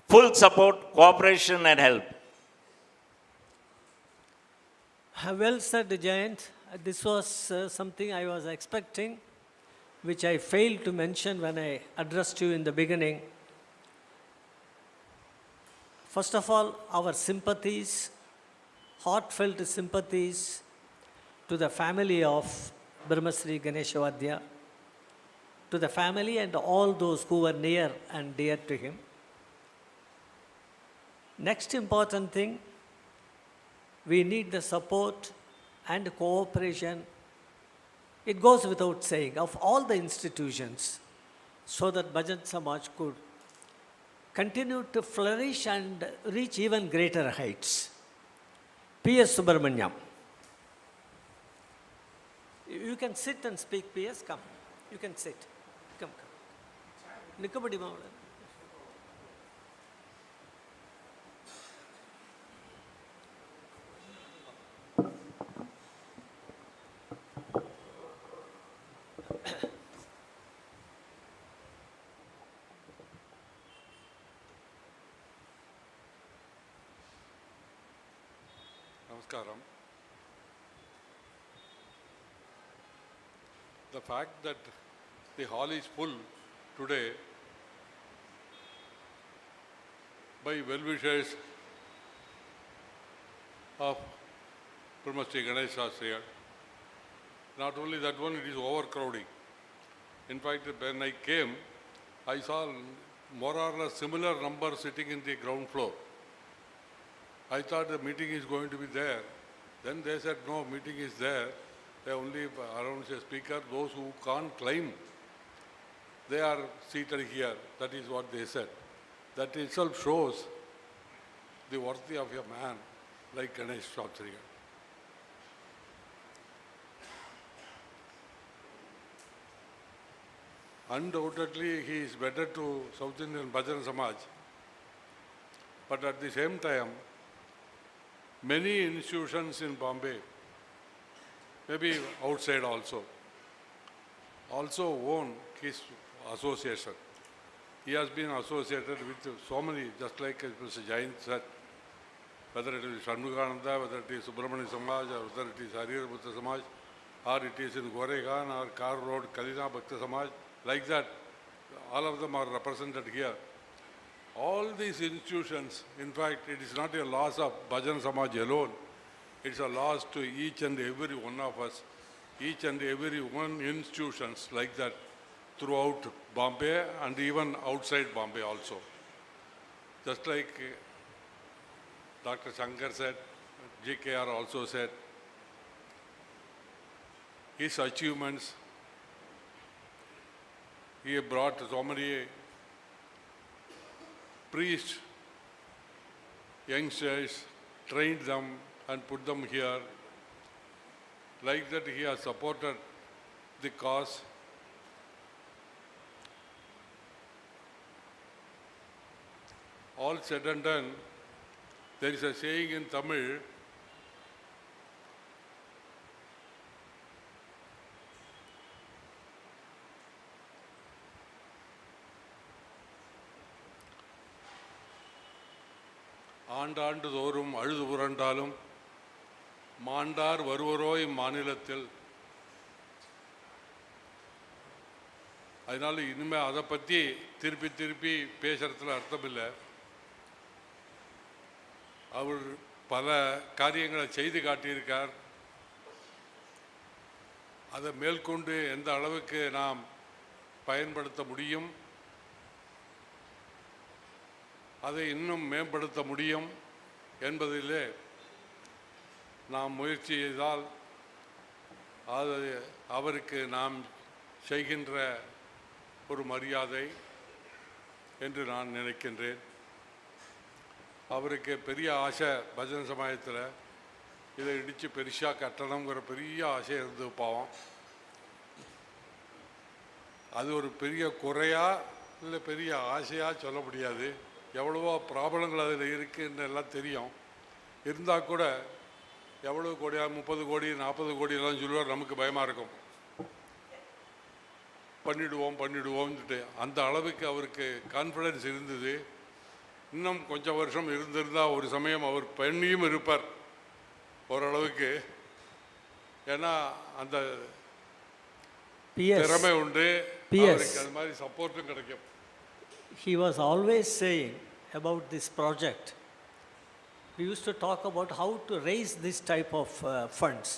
full support, cooperation and help. Well said, Jayant. This was something I was expecting, which I failed to mention when I addressed you in the beginning. First of all, our sympathies, heartfelt sympathies to the family of Brahmasri Ganeshwardya, to the family and all those who were near and dear to him. Next important thing, we need the support and cooperation, it goes without saying, of all the institutions, so that Bhajan Samaj could continue to flourish and reach even greater heights. P.S. Subramanyam. You can sit and speak, P.S. Come. You can sit. Come. Nikabadi Mavada. Namaskaram. The fact that the hall is full today by well-wishers of Brahmasri Ganesha Sastrigal. Not only that one, it is overcrowding. In fact, when I came, I saw more or less similar numbers sitting in the ground floor. I thought the meeting is going to be there. Then they said, no, meeting is there. They only announce a speaker. Those who can't climb, they are seated here. That is what they said. That itself shows the worthy of a man like Ganesh Sastrigal. Undoubtedly, he is better to South Indian Bhajan Samaj. But at the same time, many institutions in Bombay, maybe outside also own his association. He has been associated with so many, just like Mr. Jain said, whether it is Shanmugananda, whether it is Subramani Samaj, or whether it is Hariharputra Samaj, or it is in Goregan or Kar Road, Kalina Bhakta Samaj, like that, all of them are represented here. All these institutions, in fact, it is not a loss of Bhajan Samaj alone. It's a loss to each and every one of us, each and every one institutions like that throughout Bombay and even outside Bombay also. Just like Dr. Shankar said, GKR also said, his achievements he brought so many priests, youngsters, trained them and put them here. Like that he has supported the cause. All said and done, there is a saying in Tamil, ஆண்டாண்டு தோறும் அழுது புரண்டாலும் மாண்டார் வருவரோ இம்மாநிலத்தில். அதனால இனிமேல் அதை பற்றி திருப்பி திருப்பி பேசுறதுல அர்த்தம் இல்லை. அவர் பல காரியங்களை செய்து காட்டியிருக்கார். அதை மேற்கொண்டு எந்த அளவுக்கு நாம் பயன்படுத்த முடியும், அதை இன்னும் மேம்படுத்த முடியும் என்பதிலே நாம் முயற்சி செய்தால் அது அவருக்கு நாம் செய்கின்ற ஒரு மரியாதை என்று நான் நினைக்கின்றேன். அவருக்கு பெரிய ஆசை பஜன் சமயத்தில் இதை இடித்து பெருசாக கட்டணுங்கிற பெரிய ஆசை இருந்து பாவம். அது ஒரு பெரிய குறையா இல்லை பெரிய ஆசையாக சொல்ல முடியாது. எவ்வளவோ ப்ராப்ளங்கள் அதில் இருக்குன்னு எல்லாம் தெரியும். இருந்தால் கூட எவ்வளோ கோடியா 30 கோடி 40 கோடியெல்லாம் சொல்லுவார். நமக்கு பயமாக இருக்கும். பண்ணிடுவோம்னுட்டு அந்த அளவுக்கு அவருக்கு கான்ஃபிடென்ஸ் இருந்தது. இன்னும் கொஞ்சம் வருஷம் இருந்திருந்தால் ஒரு சமயம் அவர் பண்ணியும் இருப்பார் ஓரளவுக்கு. ஏன்னா அந்த திறமை உண்டு, அவருக்கு அது மாதிரி சப்போர்ட்டும் கிடைக்கும். He was always saying about this project. We used to talk about how to raise this type of funds.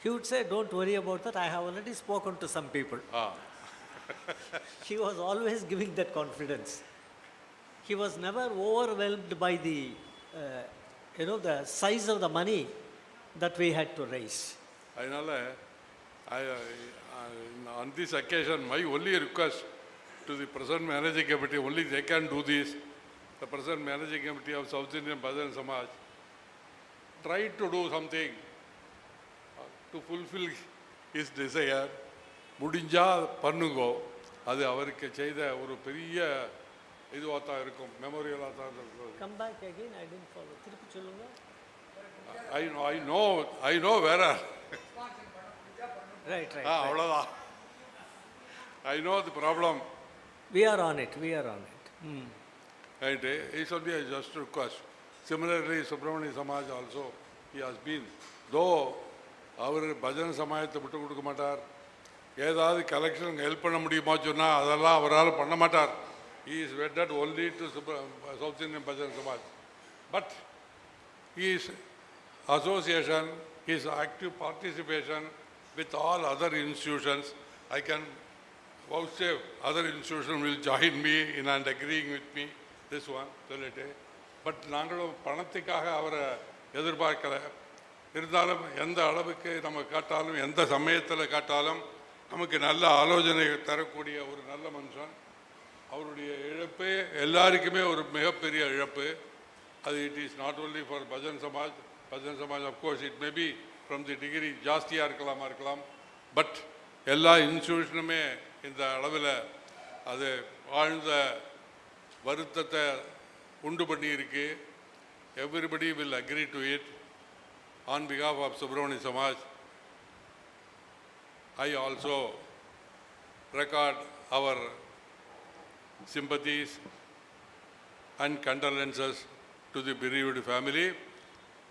He would say, don't worry about that, I have already spoken to some people. He was always giving that confidence. He was never overwhelmed by the, the size of the money that we had to raise. அதனால் on this occasion, my only request to the present managing committee, only they can do this. The present managing committee of South Indian Bhajan Samaj, try to do something to fulfill his desire. முடிஞ்சா பண்ணுங்கோ. அது அவருக்கு செய்த ஒரு பெரிய இதுவாக தான் இருக்கும், மெமோரியலாக தான் இருக்கும். Come back again, I didn't follow. திருப்பி சொல்லுங்க. I know where. Right. அவ்வளோதான். I know the problem. We are on it. Right, it should be a just request. Similarly, Subramani Samaj also, he has been, though அவர் பஜன் சமாஜத்தை விட்டு கொடுக்க மாட்டார். ஏதாவது collection help பண்ண முடியுமா சொன்னால் அதெல்லாம் அவரால் பண்ண மாட்டார். He is wedded only to South Indian Bhajan Samaj. But his association, his active participation with all other institutions, I can vouchsafe other institutions will join me in and agreeing with me, this one, சொல்லிட்டு. But நாங்களும் பணத்துக்காக அவரை எதிர்பார்க்கலை. இருந்தாலும் எந்த அளவுக்கு நம்ம காட்டாலும், எந்த சமயத்தில் காட்டாலும் நமக்கு நல்ல ஆலோசனை தரக்கூடிய ஒரு நல்ல மனுஷன். அவருடைய இழப்பு எல்லாருக்குமே ஒரு மிகப்பெரிய இழப்பு. அது it is not only for bhajan Samaj. Bhajan Samaj of course it may be from the degree ஜாஸ்தியாக இருக்கலாம். பட் எல்லா இன்ஸ்டியூஷனுமே இந்த அளவில் அது ஆழ்ந்த வருத்தத்தை உண்டு பண்ணியிருக்கு. Everybody will agree to it. On பிகாஃப் of Subramania Samaj, I also record our sympathies and condolences to the bereaved family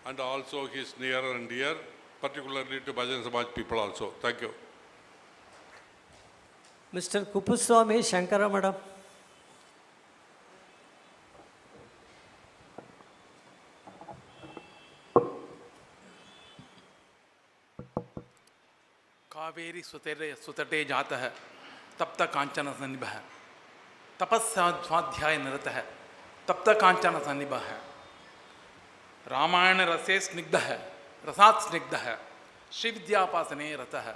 and also his near and dear, particularly to Bhajan Samaj people also. Thank you. Mr. Kuppuswamy Shankara Madam. Kaveri सुतटे जातः तप्त कांचन सन्निभः तपस्वाध्याय निरतः तप्त कांचन सन्निभः रामायण रसे स्निग्धः रसात् स्निग्धः श्री विद्यापासने रतः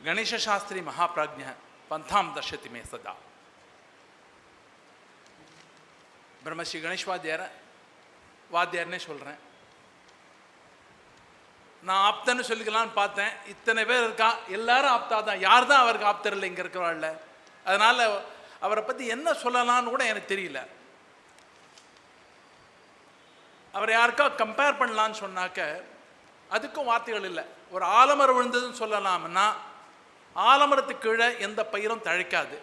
गणेश शास्त्री महाप्राज्ञः पंथाम दर्शति में सदा. ब्रह्मश्री गणेश வாத்தியார்னே சொல்கிறேன். நான் ஆப்தன்னு சொல்லிக்கலான்னு பார்த்தேன். இத்தனை பேர் இருக்கா, எல்லாரும் ஆப்தா தான். யார் தான் அவருக்கு ஆப்தர் இல்லை இங்கே இருக்கிறவாள்ல. அதனால் அவரை பற்றி என்ன சொல்லலான்னு கூட எனக்கு தெரியல. அவரை யாருக்கா கம்பேர் பண்ணலான்னு சொன்னாக்க அதுக்கும் வார்த்தைகள் இல்லை. ஒரு ஆலமரம் விழுந்ததுன்னு சொல்லலாம்னா ஆலமரத்துக்கு கீழே எந்த பயிரும் தழைக்காது.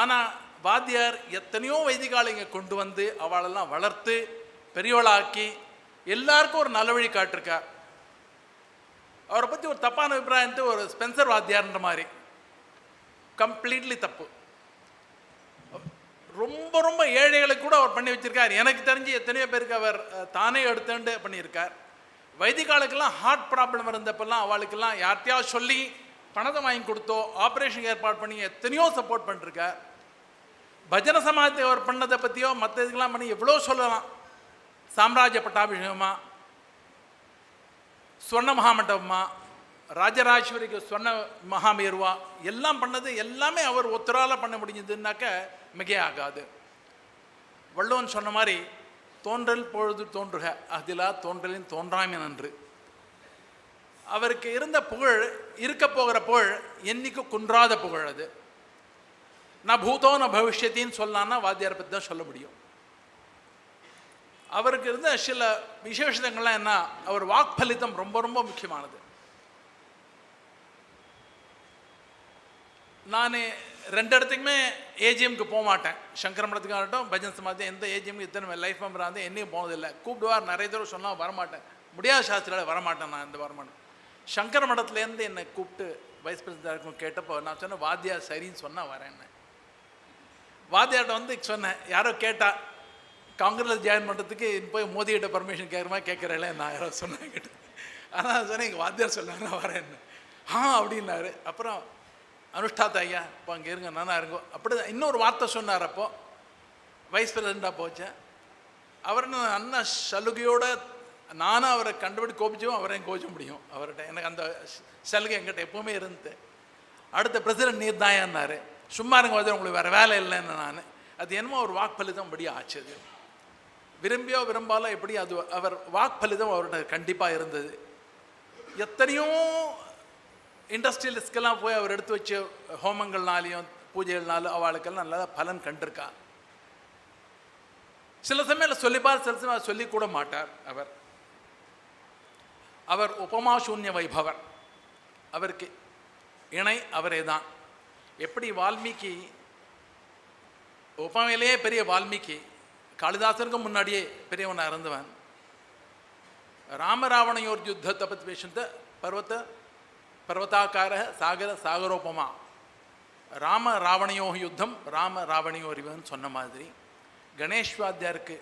ஆனால் வாத்தியார் எத்தனையோ வைதிகாலைங்க கொண்டு வந்து அவளெல்லாம் வளர்த்து பெரியவளாக்கி எல்லாருக்கும் ஒரு நல்ல வழி காட்டிருக்கார். அவரை பற்றி ஒரு தப்பான அபிப்பிராயத்தை ஒரு ஸ்பென்சர் வாத்தியார்ன்ற மாதிரி கம்ப்ளீட்லி தப்பு. ரொம்ப ரொம்ப ஏழைகளுக்கு கூட அவர் பண்ணி வச்சிருக்கார். எனக்கு தெரிஞ்சு எத்தனையோ பேருக்கு அவர் தானே எடுத்துட்டு பண்ணியிருக்கார். வைதிகாலுக்கெல்லாம் ஹார்ட் ப்ராப்ளம் இருந்தப்பெல்லாம் அவளுக்கெல்லாம் யார்த்தையாவது சொல்லி பணத்தை வாங்கி கொடுத்தோ ஆப்ரேஷன் ஏற்பாடு பண்ணி எத்தனையோ சப்போர்ட் பண்ணிருக்கார். பஜன சமாஜத்தை அவர் பண்ணதை பற்றியோ மற்ற இதுக்கெல்லாம் பண்ணி எவ்வளோ சொல்லலாம். சாம்ராஜ்ய பட்டாபிஷேகமா, ஸ்வர்ண மகாமண்டபமா, ராஜராஜேஸ்வரிக்கு ஸ்வர்ண மகாமேருவா எல்லாம் பண்ணது எல்லாமே அவர் ஒத்தரால் பண்ண முடிஞ்சதுன்னாக்க மிகை ஆகாது. வள்ளுவன் சொன்ன மாதிரி தோன்றல் பொழுது தோன்றுக அதிலா தோன்றலின் தோன்றாமை நன்று. அவருக்கு இருந்த புகழ், இருக்க போகிற புகழ் என்னைக்கு குன்றாத புகழ். அது நான் பூதோ ந பவிஷ்யத்தின்னு சொல்லலான்னா வாத்தியாரை பற்றி தான் சொல்ல முடியும். அவருக்கு இருந்த சில விசேஷங்கள்லாம் என்ன, அவர் வாக்பலிதம் ரொம்ப ரொம்ப முக்கியமானது. நான் 2 இடத்துக்குமே ஏஜிஎம்க்கு போக மாட்டேன். சங்கர மடத்துக்காகட்டும் பஜன் சமாதி எந்த ஏஜிஎம்க்கு இத்தனை லைஃப் மெம்பராக இருந்து என்னையும் போனதில்லை. கூப்பிடுவார், நிறைய தடவை சொன்னால் வரமாட்டேன். முடியாத சாஸ்திரால் வரமாட்டேன். நான் இந்த வரமாட்டேன். சங்கர மடத்துலேருந்து என்னை கூப்பிட்டு வைஸ் பிரசிடண்டாக இருக்கும் கேட்டப்போ நான் சொன்னேன் வாத்தியார் சரின்னு சொன்னால் வரேன்னு. வாத்தியார்கிட்ட வந்து சொன்னேன், யாரோ கேட்டா காங்கிரஸ் ஜாயின் பண்ணுறதுக்கு போய் மோதிக்கிட்ட பர்மிஷன் கேட்குறமா கேட்குறேன் நான் யாரோ சொன்னேன் கேட்டு. ஆனால் சொன்னேன் எங்கள் வாத்தியார் சொன்னார் நான் வரேன்னு. அப்படின்னாரு. அப்புறம் அனுஷ்டாத்த ஐயா இப்போ அங்கே இருங்க நானா இருங்கோ அப்படி இன்னொரு வார்த்தை சொன்னார். அப்போது வைஸ் பிரசிடண்டாக போச்சேன். அவர் அண்ணா சலுகையோடு நானும் அவரை கண்டுபிடி கோபிச்சும் அவரையும் கோபிச்ச முடியும். அவர்கிட்ட எனக்கு அந்த சலுகை என்கிட்ட எப்போவுமே இருந்து. அடுத்த பிரசிடண்ட் நீர் தாயான்னாரு. சும்மா இருங்க வந்து உங்களுக்கு வேறு வேலை இல்லைன்னு நான். அது என்னமோ ஒரு வாக்பலிதம் படி ஆச்சு. அது விரும்பியோ விரும்பாலோ எப்படி அது அவர் வாக்பலிதம் அவர்கிட்ட கண்டிப்பாக இருந்தது. எத்தனையோ இண்டஸ்ட்ரியலிஸ்ட்கெல்லாம் போய் அவர் எடுத்து வச்ச ஹோமங்கள்னாலையும் பூஜைகள்னாலும் அவளுக்கெல்லாம் நல்லா பலன் கண்டிருக்கா. சில சமயம் சொல்லிப்பார், சில சமயம் சொல்லி கூட மாட்டார். அவர் உபமாசூன்ய வைபவர். அவருக்கு இணை அவரே தான். எப்படி வால்மீகி உபமையிலேயே பெரிய வால்மீகி காளிதாசனுக்கு முன்னாடியே பெரியவனாக இருந்தவன். ராமராவணையோர் யுத்தத்தை பற்றி பேசுந்த பர்வதாக்கார சாகர சாகரோபமா ராம ராவணையோ யுத்தம் ராம ராவணையோர் இவன் சொன்ன மாதிரி கணேஷ் வாத்தியாருக்கு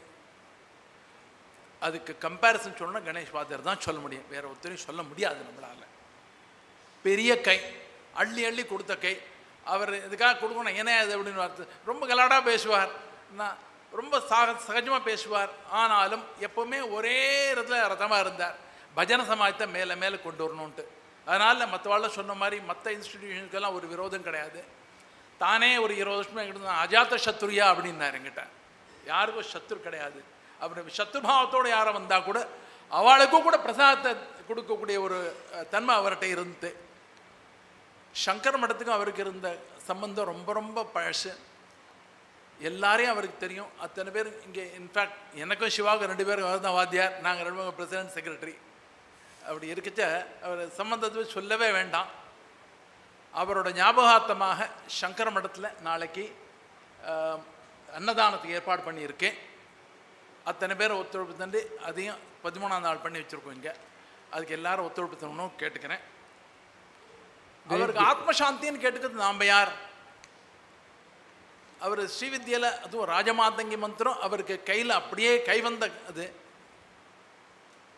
அதுக்கு கம்பேரிசன் சொல்லணும்னா கணேஷ் வாத்தியார் தான் சொல்ல முடியும். வேற ஒருத்தரையும் சொல்ல முடியாது நம்மளால். பெரிய கை, அள்ளி அள்ளி கொடுத்த கை. அவர் இதுக்காக கொடுக்கணும் ஏன்னா அது அப்படின்னு வார்த்தை ரொம்ப கலாடாக பேசுவார். நான் ரொம்ப சகஜமாக பேசுவார். ஆனாலும் எப்போவுமே ஒரே இடத்துல ரதமாக இருந்தார். பஜன சமாஜத்தை மேலே மேலே கொண்டு வரணுன்ட்டு. அதனால் மற்றவாழ்ல சொன்ன மாதிரி மற்ற இன்ஸ்டிடியூஷனுக்கெல்லாம் ஒரு விரோதம் கிடையாது. தானே ஒரு 20 வருஷமாக எங்கிட்ட அஜாத்த சத்ருயா அப்படின்னார். என்கிட்ட யாருக்கும் சத்ரு கிடையாது. அப்படி சத்ருபாவத்தோடு யாரை வந்தால் கூட அவளுக்கும் கூட பிரசாதத்தை கொடுக்கக்கூடிய ஒரு தன்மை அவர்கிட்ட இருந்து. சங்கர மடத்துக்கும் அவருக்கு இருந்த சம்பந்தம் ரொம்ப ரொம்ப பழசு. எல்லாரையும் அவருக்கு தெரியும். அத்தனை பேர் இங்கே இன்ஃபேக்ட் எனக்கும் சிவாவுக்கும் 2 பேரும் அவர் தான் வாத்தியார். நாங்கள் 2 பேரும் பிரசிடென்ட் செக்ரட்டரி. அப்படி இருக்கச்ச அவர் சம்பந்தத்தை சொல்லவே வேண்டாம். அவரோட ஞாபகார்த்தமாக சங்கர மடத்தில் நாளைக்கு அன்னதானத்துக்கு ஏற்பாடு பண்ணியிருக்கேன். அத்தனை பேரை ஒத்துழைப்பு தந்து அதையும் 13ஆம் நாள் பண்ணி வச்சுருக்கோம் இங்கே. அதுக்கு எல்லாரும் ஒத்துழைப்பு தரணும் கேட்டுக்கிறேன். அவருக்கு ஆத்மசாந்தின்னு கேட்டுக்கிறது நாம் யார்? அவர் ஸ்ரீவித்யாவில் அதுவும் ராஜமாதங்கி மந்திரம் அவருக்கு கையில் அப்படியே கைவந்த அது.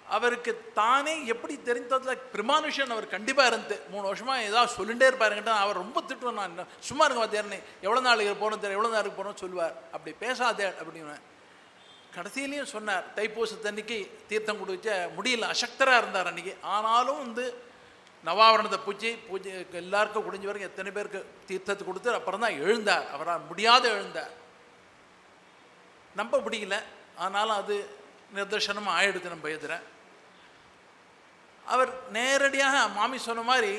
அவருக்கு தானே எப்படி தெரிந்ததில் பிரமானுஷன் அவர் கண்டிப்பாக இருந்து 3 வருஷமாக ஏதாவது சொல்லிகிட்டே இருப்பாருங்கிட்ட அவர் ரொம்ப திட்டுவேன். நான் சும்மா இருக்க வாத்தியார்னே எவ்வளோ நாளைக்கு போகணும் தெரியும், எவ்வளோ நாளுக்கு போகணும்னு சொல்லுவார். அப்படி பேசாதே அப்படின்னு கடைசியிலையும் சொன்னார். தைப்பூசத்தன்னைக்கு தீர்த்தம் கொடுக்க முடியல, அசக்தராக இருந்தார் அன்றைக்கி. ஆனாலும் நவாவரணத்தை பூஜை எல்லாருக்கும் முடிஞ்ச வரைக்கும் எத்தனை பேருக்கு தீர்த்தத்தை கொடுத்து அப்புறம் தான் எழுந்தார். அவரால் முடியாத எழுந்தார். நம்ப முடியல, ஆனாலும் அது நிதர்சனமாக ஆயிடுது நம்ம எதிர. அவர் நேரடியாக மாமி சொன்ன மாதிரி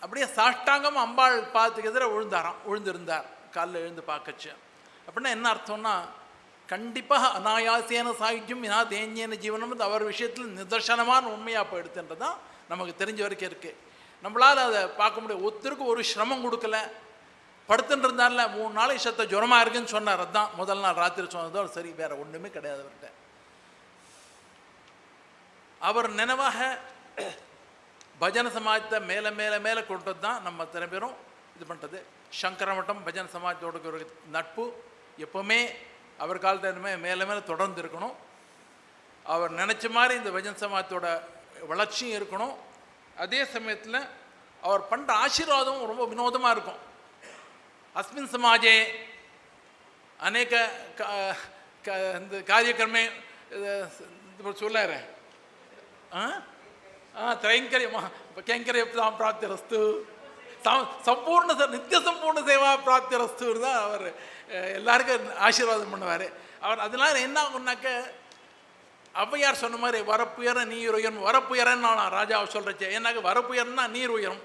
அப்படியே சாஷ்டாங்கமாக அம்பாள் பாதத்துக்கு எதிர விழுந்திருந்தார் காலில் எழுந்து பார்க்கச்சு. அப்படின்னா என்ன அர்த்தம்னா, கண்டிப்பாக அனாயாசேன சாகித்யம் வினா தேஞ்சியன ஜீவனம் அவர் விஷயத்தில் நிதர்சனமான உண்மையாக போயிடுதுன்றது தான் நமக்கு தெரிஞ்ச வரைக்கும் இருக்குது. நம்மளால் அதை பார்க்க முடியும். ஒருத்தருக்கு ஒரு சிரமம் கொடுக்கல, படுத்துட்டு இருந்தார்ல 3 நாளைக்கு சத்த ஜுரமாக இருக்குன்னு சொன்னார். அதுதான் முதல் நாள் ராத்திரி சொன்னதோ சரி, வேறு ஒன்றுமே கிடையாது அவர்கிட்ட. அவர் நினைவாக பஜன சமாஜத்தை மேலே மேலே மேலே கொண்டது தான் நம்ம தின பேரும் இது பண்ணுறது. சங்கர மட்டம் பஜன சமாஜத்தோட ஒரு நட்பு எப்போவுமே அவர் காலத்திலுமே மேலே மேலே தொடர்ந்து இருக்கணும். அவர் நினச்ச மாதிரி இந்த பஜன சமாஜத்தோட வளர்ச்சியும் இருக்கணும். அதே சமயத்தில் அவர் பண்ணுற ஆசீர்வாதம் ரொம்ப வினோதமாக இருக்கும். அஸ்மின் சமாஜே அநேக இந்த காரியக்கிரமே சொல்லாரு கைங்கரியம் பிராப்திரஸ்து சம்பூர்ண நித்திய சம்பூர்ண சேவா பிராப்திரஸ்து தான் அவர் எல்லாருக்கும் ஆசீர்வாதம் பண்ணுவார். அவர் அதனால என்ன ஆகுனாக்க, ஔவையார் சொன்ன மாதிரி வரப்புயர நீர் உயரும். வரப்புயரன்னு நான் ராஜாவை சொல்கிறச்சே, ஏன்னாக்க வரப்புயர்னா நீர் உயரும்,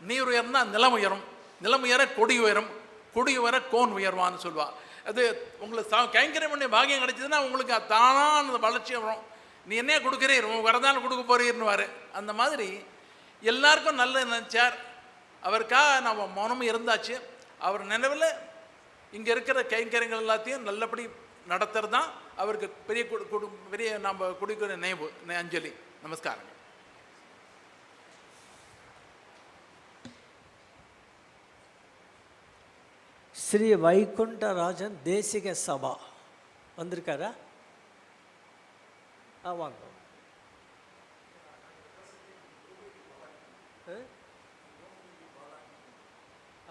நீர் உயர்னா நிலம் உயரும், நிலம் உயர கொடி உயரும், கொடி உயர கோன் உயர்வான்னு சொல்லுவாள். அது உங்களுக்கு கைங்கரியம் பண்ணி பாகியம் கிடைச்சதுன்னா உங்களுக்கு தானான வளர்ச்சி வரும். நீ என்ன கொடுக்குறீர், உங்க வரதான கொடுக்க போறீர்னுவார். அந்த மாதிரி எல்லாருக்கும் நல்லது நினச்சார். அவருக்காக நம்ம மௌனமும் இருந்தாச்சு. அவர் நினைவில் இங்கே இருக்கிற கைங்கரியங்கள் எல்லாத்தையும் நல்லபடி நடத்துறது தான் அவருக்கு பெரிய நம்ம கொடுக்கிற நினைவு அஞ்சலி. நமஸ்காரம். ஸ்ரீ வைகுண்டராஜன் தேசிக சபா வந்திருக்காரா? வாங்க.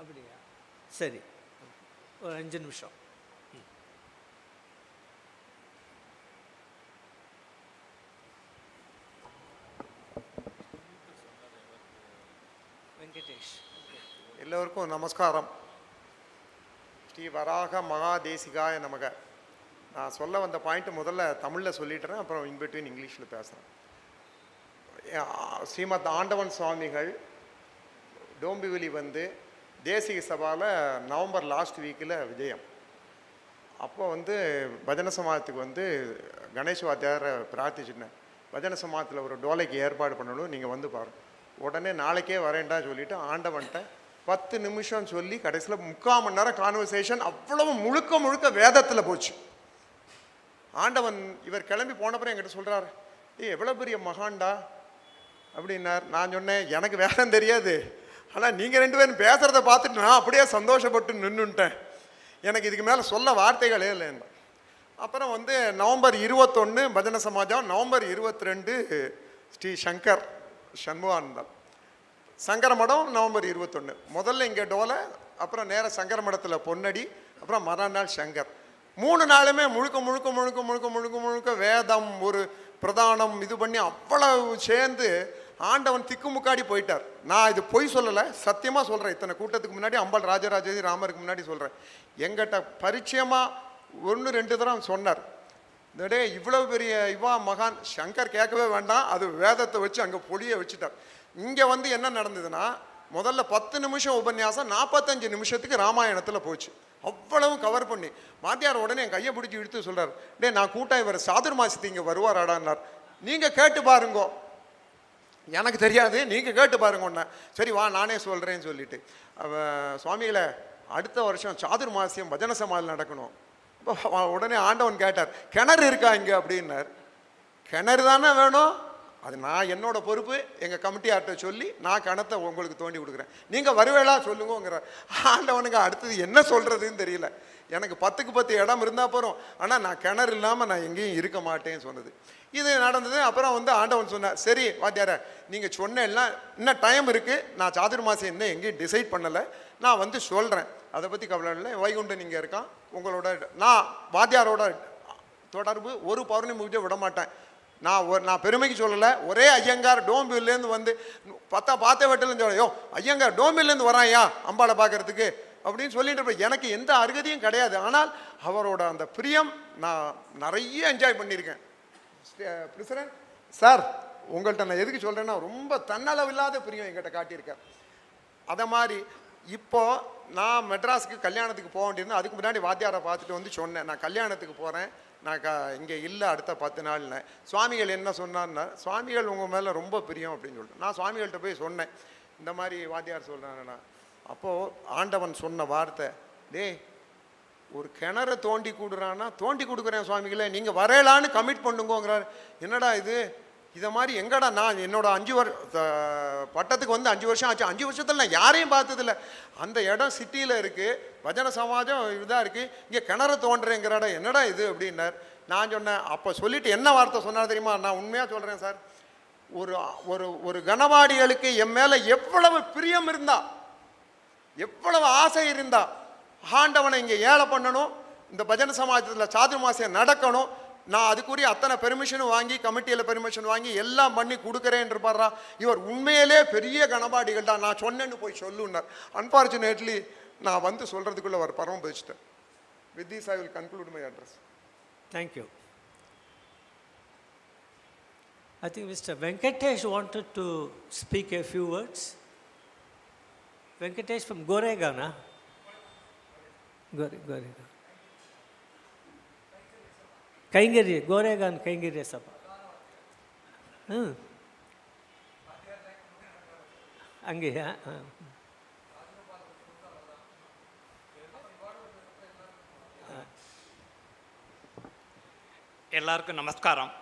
அப்படியா? சரி, ஒரு 5 நிமிஷம். வெங்கடேஷ். எல்லோருக்கும் நமஸ்காரம். ஸ்ரீ வராக மகாதேசிகாய நமக. நான் சொல்ல வந்த பாயிண்ட்டு முதல்ல தமிழில் சொல்லிட்டுறேன், அப்புறம் இன்பிட்வீன் இங்கிலீஷில் பேசுகிறேன். ஸ்ரீமத் ஆண்டவன் சுவாமிகள் டோம்பிவிலி வந்து தேசிக சபாவில் நவம்பர் லாஸ்ட் வீக்கில் விஜயம். அப்போ வந்து பஜன சமாஜத்துக்கு வந்து கணேஷ் வாத்தியாரை பிரார்த்திச்சுட்டேன், பஜன சமாஜத்தில் ஒரு டோலைக்கு ஏற்பாடு பண்ணணும், நீங்கள் வந்து பாருங்கள். உடனே நாளைக்கே வரேன்டா சொல்லிவிட்டு ஆண்டவன்ட்ட 10 நிமிஷம் சொல்லி கடைசியில் 3/4 மணி நேரம் கான்வர்சேஷன். அவ்வளவு முழுக்க வேதத்தில் போச்சு. ஆண்டவன் இவர் கிளம்பி போனப்பறம் என்கிட்ட சொல்கிறார், எவ்வளோ பெரிய மகான்டா அப்படின்னார். நான் சொன்னேன், எனக்கு வேதம் தெரியாது, ஆனால் நீங்கள் 2 பேரும் பேசுகிறத பார்த்துட்டு நான் அப்படியே சந்தோஷப்பட்டு நின்றுட்டேன், எனக்கு இதுக்கு மேலே சொல்ல வார்த்தைகளே இல்லைன்னா. அப்புறம் வந்து நவம்பர் 21 பஜன சமாஜம், நவம்பர் 22 ஸ்ரீ சங்கர் சண்முகானந்தம் சங்கர மடம், நவம்பர் 21. முதல்ல இங்கே டோலை, அப்புறம் நேர சங்கர மடத்தில் பொன்னடி, அப்புறம் மறுநாள் சங்கர். 3 நாளுமே முழுக்க வேதம் ஒரு பிரதானம் இது பண்ணி அவ்வளவு சேர்ந்து ஆண்டவன் திக்குமுக்காடி போயிட்டார். நான் இது பொய் சொல்லலை, சத்தியமாக சொல்கிறேன். இத்தனை கூட்டத்துக்கு முன்னாடி அம்பாள் ராஜராஜேதி ராமருக்கு முன்னாடி சொல்கிறேன். எங்கிட்ட பரிச்சயமாக 1-2 தரம் சொன்னார், டே இவ்வளவு பெரிய இவா மகான் சங்கர் கேட்கவே வேண்டாம், அது வேதத்தை வச்சு அங்கே பொடியை வச்சுட்டார். இங்கே வந்து என்ன நடந்ததுன்னா, முதல்ல 10 நிமிஷம் உபன்யாசம் 45 நிமிஷத்துக்கு ராமாயணத்தில் போச்சு. அவ்வளவும் கவர் பண்ணி வாத்தியார் உடனே என் கையை பிடிச்சி இழுத்து சொல்கிறார், டே நான் கூட்டம் இவர் சாதுர்மாசத்து இங்கே வருவாராடான்னார். நீங்கள் கேட்டு பாருங்கோ, எனக்கு தெரியாது, நீங்கள் கேட்டு பாருங்கண்ணா. சரி வா நானே சொல்கிறேன்னு சொல்லிட்டு சுவாமிகளை அடுத்த வருஷம் சாதுர்மாசியம் பஜன சமாதி நடக்கணும். உடனே ஆண்டவன் கேட்டார், கிணறு இருக்கா இங்கே அப்படின்னார். கிணறு தானே வேணும், அது நான் என்னோட பொறுப்பு, எங்கள் கமிட்டியார்கிட்ட சொல்லி நான் கிணத்தை உங்களுக்கு தோண்டி கொடுக்குறேன், நீங்கள் வருவேளா சொல்லுங்கிற. ஆண்டவனுக்கு அடுத்தது என்ன சொல்கிறதுன்னு தெரியல. எனக்கு 10க்கு 10 இடம் இருந்தால் போகிறோம், ஆனால் நான் கிணறு இல்லாமல் நான் எங்கேயும் இருக்க மாட்டேன்னு சொன்னது. இது நடந்தது. அப்புறம் வந்து ஆண்டவன் சொன்னார், சரி வாத்தியார நீங்கள் சொன்னேன்னா இன்னும் டைம் இருக்குது, நான் சாதுர்மாசி இன்னும் எங்கேயும் டிசைட் பண்ணலை, நான் வந்து சொல்கிறேன், அதை பற்றி கவலை இல்லை. வைகுண்டன் இங்கே இருக்கான், உங்களோட நான் வாத்தியாரோட தொடர்பு ஒரு பௌர்ணமி முடிஞ்ச விட மாட்டேன். நான் பெருமைக்கு சொல்லலை, ஒரே ஐயங்கார் டோம்பியூர்லேருந்து வந்து பார்த்த வெட்டிலேருந்து சொல்லையோ ஐயங்கார் டோம்பியூர்லேருந்து வராயா அம்பாளை பார்க்கறதுக்கு அப்படின்னு சொல்லிட்டு இருப்பேன். எனக்கு எந்த அருகதையும் கிடையாது. ஆனால் அவரோட அந்த பிரியம் நான் நிறைய என்ஜாய் பண்ணியிருக்கேன். பிரசிடென்ட் சார், உங்கள்கிட்ட நான் எதுக்கு சொல்கிறேன்னா, ரொம்ப தன்னளவில்லாத பிரியம் எங்கிட்ட காட்டியிருக்கேன். அதை மாதிரி இப்போது நான் மெட்ராஸுக்கு கல்யாணத்துக்கு போக வேண்டியிருந்தேன். அதுக்கு முன்னாடி வாத்தியாரை பார்த்துட்டு வந்து சொன்னேன், நான் கல்யாணத்துக்கு போகிறேன், நான் இங்கே இல்லை அடுத்த 10 நாள்னு. சுவாமிகள் என்ன சொன்னார்னா, சுவாமிகள் உங்கள் மேலே ரொம்ப பிரியம் அப்படின்னு சொல்லிட்டு நான் சுவாமிகள்கிட்ட போய் சொன்னேன், இந்த மாதிரி வாத்தியார் சொல்கிறாங்கண்ணா. அப்போது ஆண்டவன் சொன்ன வார்த்தை, டேய் ஒரு கிணறு தோண்டி கொடுறான்னா தோண்டி கொடுக்குறேன் சுவாமிகளே, நீங்கள் வரையலான்னு கமிட் பண்ணுங்கோங்கிறார். என்னடா இது, இதை மாதிரி எங்கடா நான் என்னோட 5 பட்டத்துக்கு வந்து 5 வருஷம் ஆச்சு. 5 வருஷத்தில் நான் யாரையும் பார்த்ததில்ல. அந்த இடம் சிட்டியில் இருக்குது, பஜனை சமாஜம் இதாக இருக்குது, இங்கே கிணறு தோண்டுறேங்கிறாடா, என்னடா இது அப்படின்னார். நான் சொன்னேன், அப்போ சொல்லிவிட்டு என்ன வார்த்தை சொன்னார் தெரியுமா? நான் உண்மையாக சொல்கிறேன் சார், ஒரு கனவாடிகளுக்கு என் மேலே எவ்வளவு பிரியம் இருந்தா, எவ்வளவு ஆசை இருந்தா, ஆண்டவனை இங்கே ஏழை பண்ணணும், இந்த பஜனை சமாஜத்தில் சாதுர்மாசியம் நடக்கணும், நான் அதுக்குரிய அத்தனை பெர்மிஷனும் வாங்கி கமிட்டியில் பெர்மிஷன் வாங்கி எல்லாம் பண்ணி கொடுக்குறேன் இருப்பாரா. இவர் உண்மையிலே பெரிய கனபாடிகள் தான், நான் சொன்னேன்னு போய் சொல்லுன்னார். அன்ஃபார்ச்சுனேட்லி நான் வந்து சொல்கிறதுக்குள்ளே அவர் பரம பதிச்சிட்டேன். With this I will conclude my address. Thank you. I think Mr. Venkatesh wanted to speak a few words. Venkatesh from Gorega, na? Gorega. Kaingiri, Gorega and Kaingiri Sabha. Ange, எல்லாருக்கும் நமஸ்காரம்.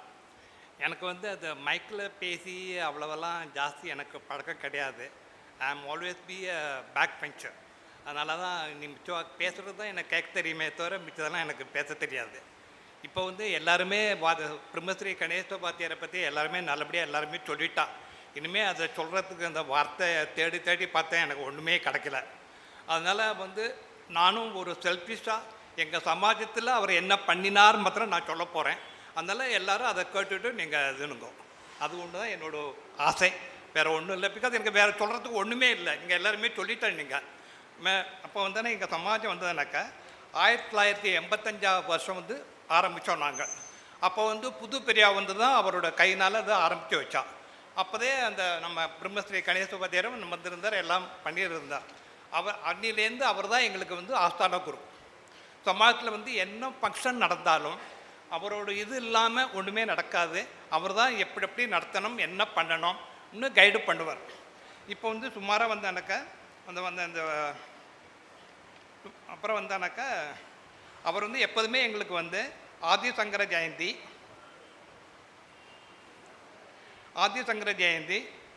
எனக்கு வந்து அது மைக்கில் பேசி அவ்வளவெல்லாம் ஜாஸ்தி எனக்கு பழக்கம் கிடையாது. I am always be a backbencher. அதனால தான் நீ மிச்சம் பேசுகிறது தான் எனக்கு கேட்க தெரியுமே தவிர மிச்சதெல்லாம் எனக்கு பேச தெரியாது. இப்போ வந்து எல்லாருமே பிரம்மஸ்ரீ கணேச வாத்தியாரை பற்றி எல்லாருமே நல்லபடியாக எல்லாருமே சொல்லிட்டா. இனிமேல் அதை சொல்கிறதுக்கு அந்த வார்த்தை தேடி தேடி பார்த்தேன், எனக்கு ஒன்றுமே கிடைக்கல. அதனால் வந்து நானும் ஒரு செல்ஃபிஷாக எங்கள் சமாஜத்தில் அவர் என்ன பண்ணினார் மாத்திரம் நான் சொல்ல போகிறேன். அதனால் எல்லோரும் அதை கேட்டுட்டு நீங்கள் இதுனுங்க. அது ஒன்று தான் என்னோடய ஆசை, வேறு ஒன்றும் இல்லை. பிகாஸ் எனக்கு வேறு சொல்கிறதுக்கு ஒன்றுமே இல்லை, இங்கே எல்லாருமே சொல்லிட்டேன். நீங்கள் அப்போ வந்தோன்னே எங்கள் சமாஜம் வந்ததுனாக்கா 1985 வருஷம் வந்து ஆரம்பித்தோம் நாங்கள். அப்போ வந்து புது பெரியா வந்து தான் அவரோட கையினால் அதை ஆரம்பித்து வச்சா. அப்போதே அந்த நம்ம பிரம்மஸ்ரீ கணேச வாத்தியாரும் நம்ம வந்திருந்தார், எல்லாம் பண்ணியிருந்தார். அன்னிலேருந்து அவர் தான் எங்களுக்கு வந்து ஆஸ்தான குரு. சமாஜத்தில் வந்து என்ன ஃபங்க்ஷன் நடந்தாலும் அவரோட இது இல்லாமல் ஒன்றுமே நடக்காது. அவர் தான் எப்படி நடத்தணும், என்ன பண்ணணும் இன்னும் கைடு பண்ணுவார். இப்போ வந்து சுமாராக வந்தானாக்கா அந்த அப்புறம் வந்தானாக்கா அவர் வந்து எப்போதுமே எங்களுக்கு வந்து ஆதிசங்கர ஜெயந்தி,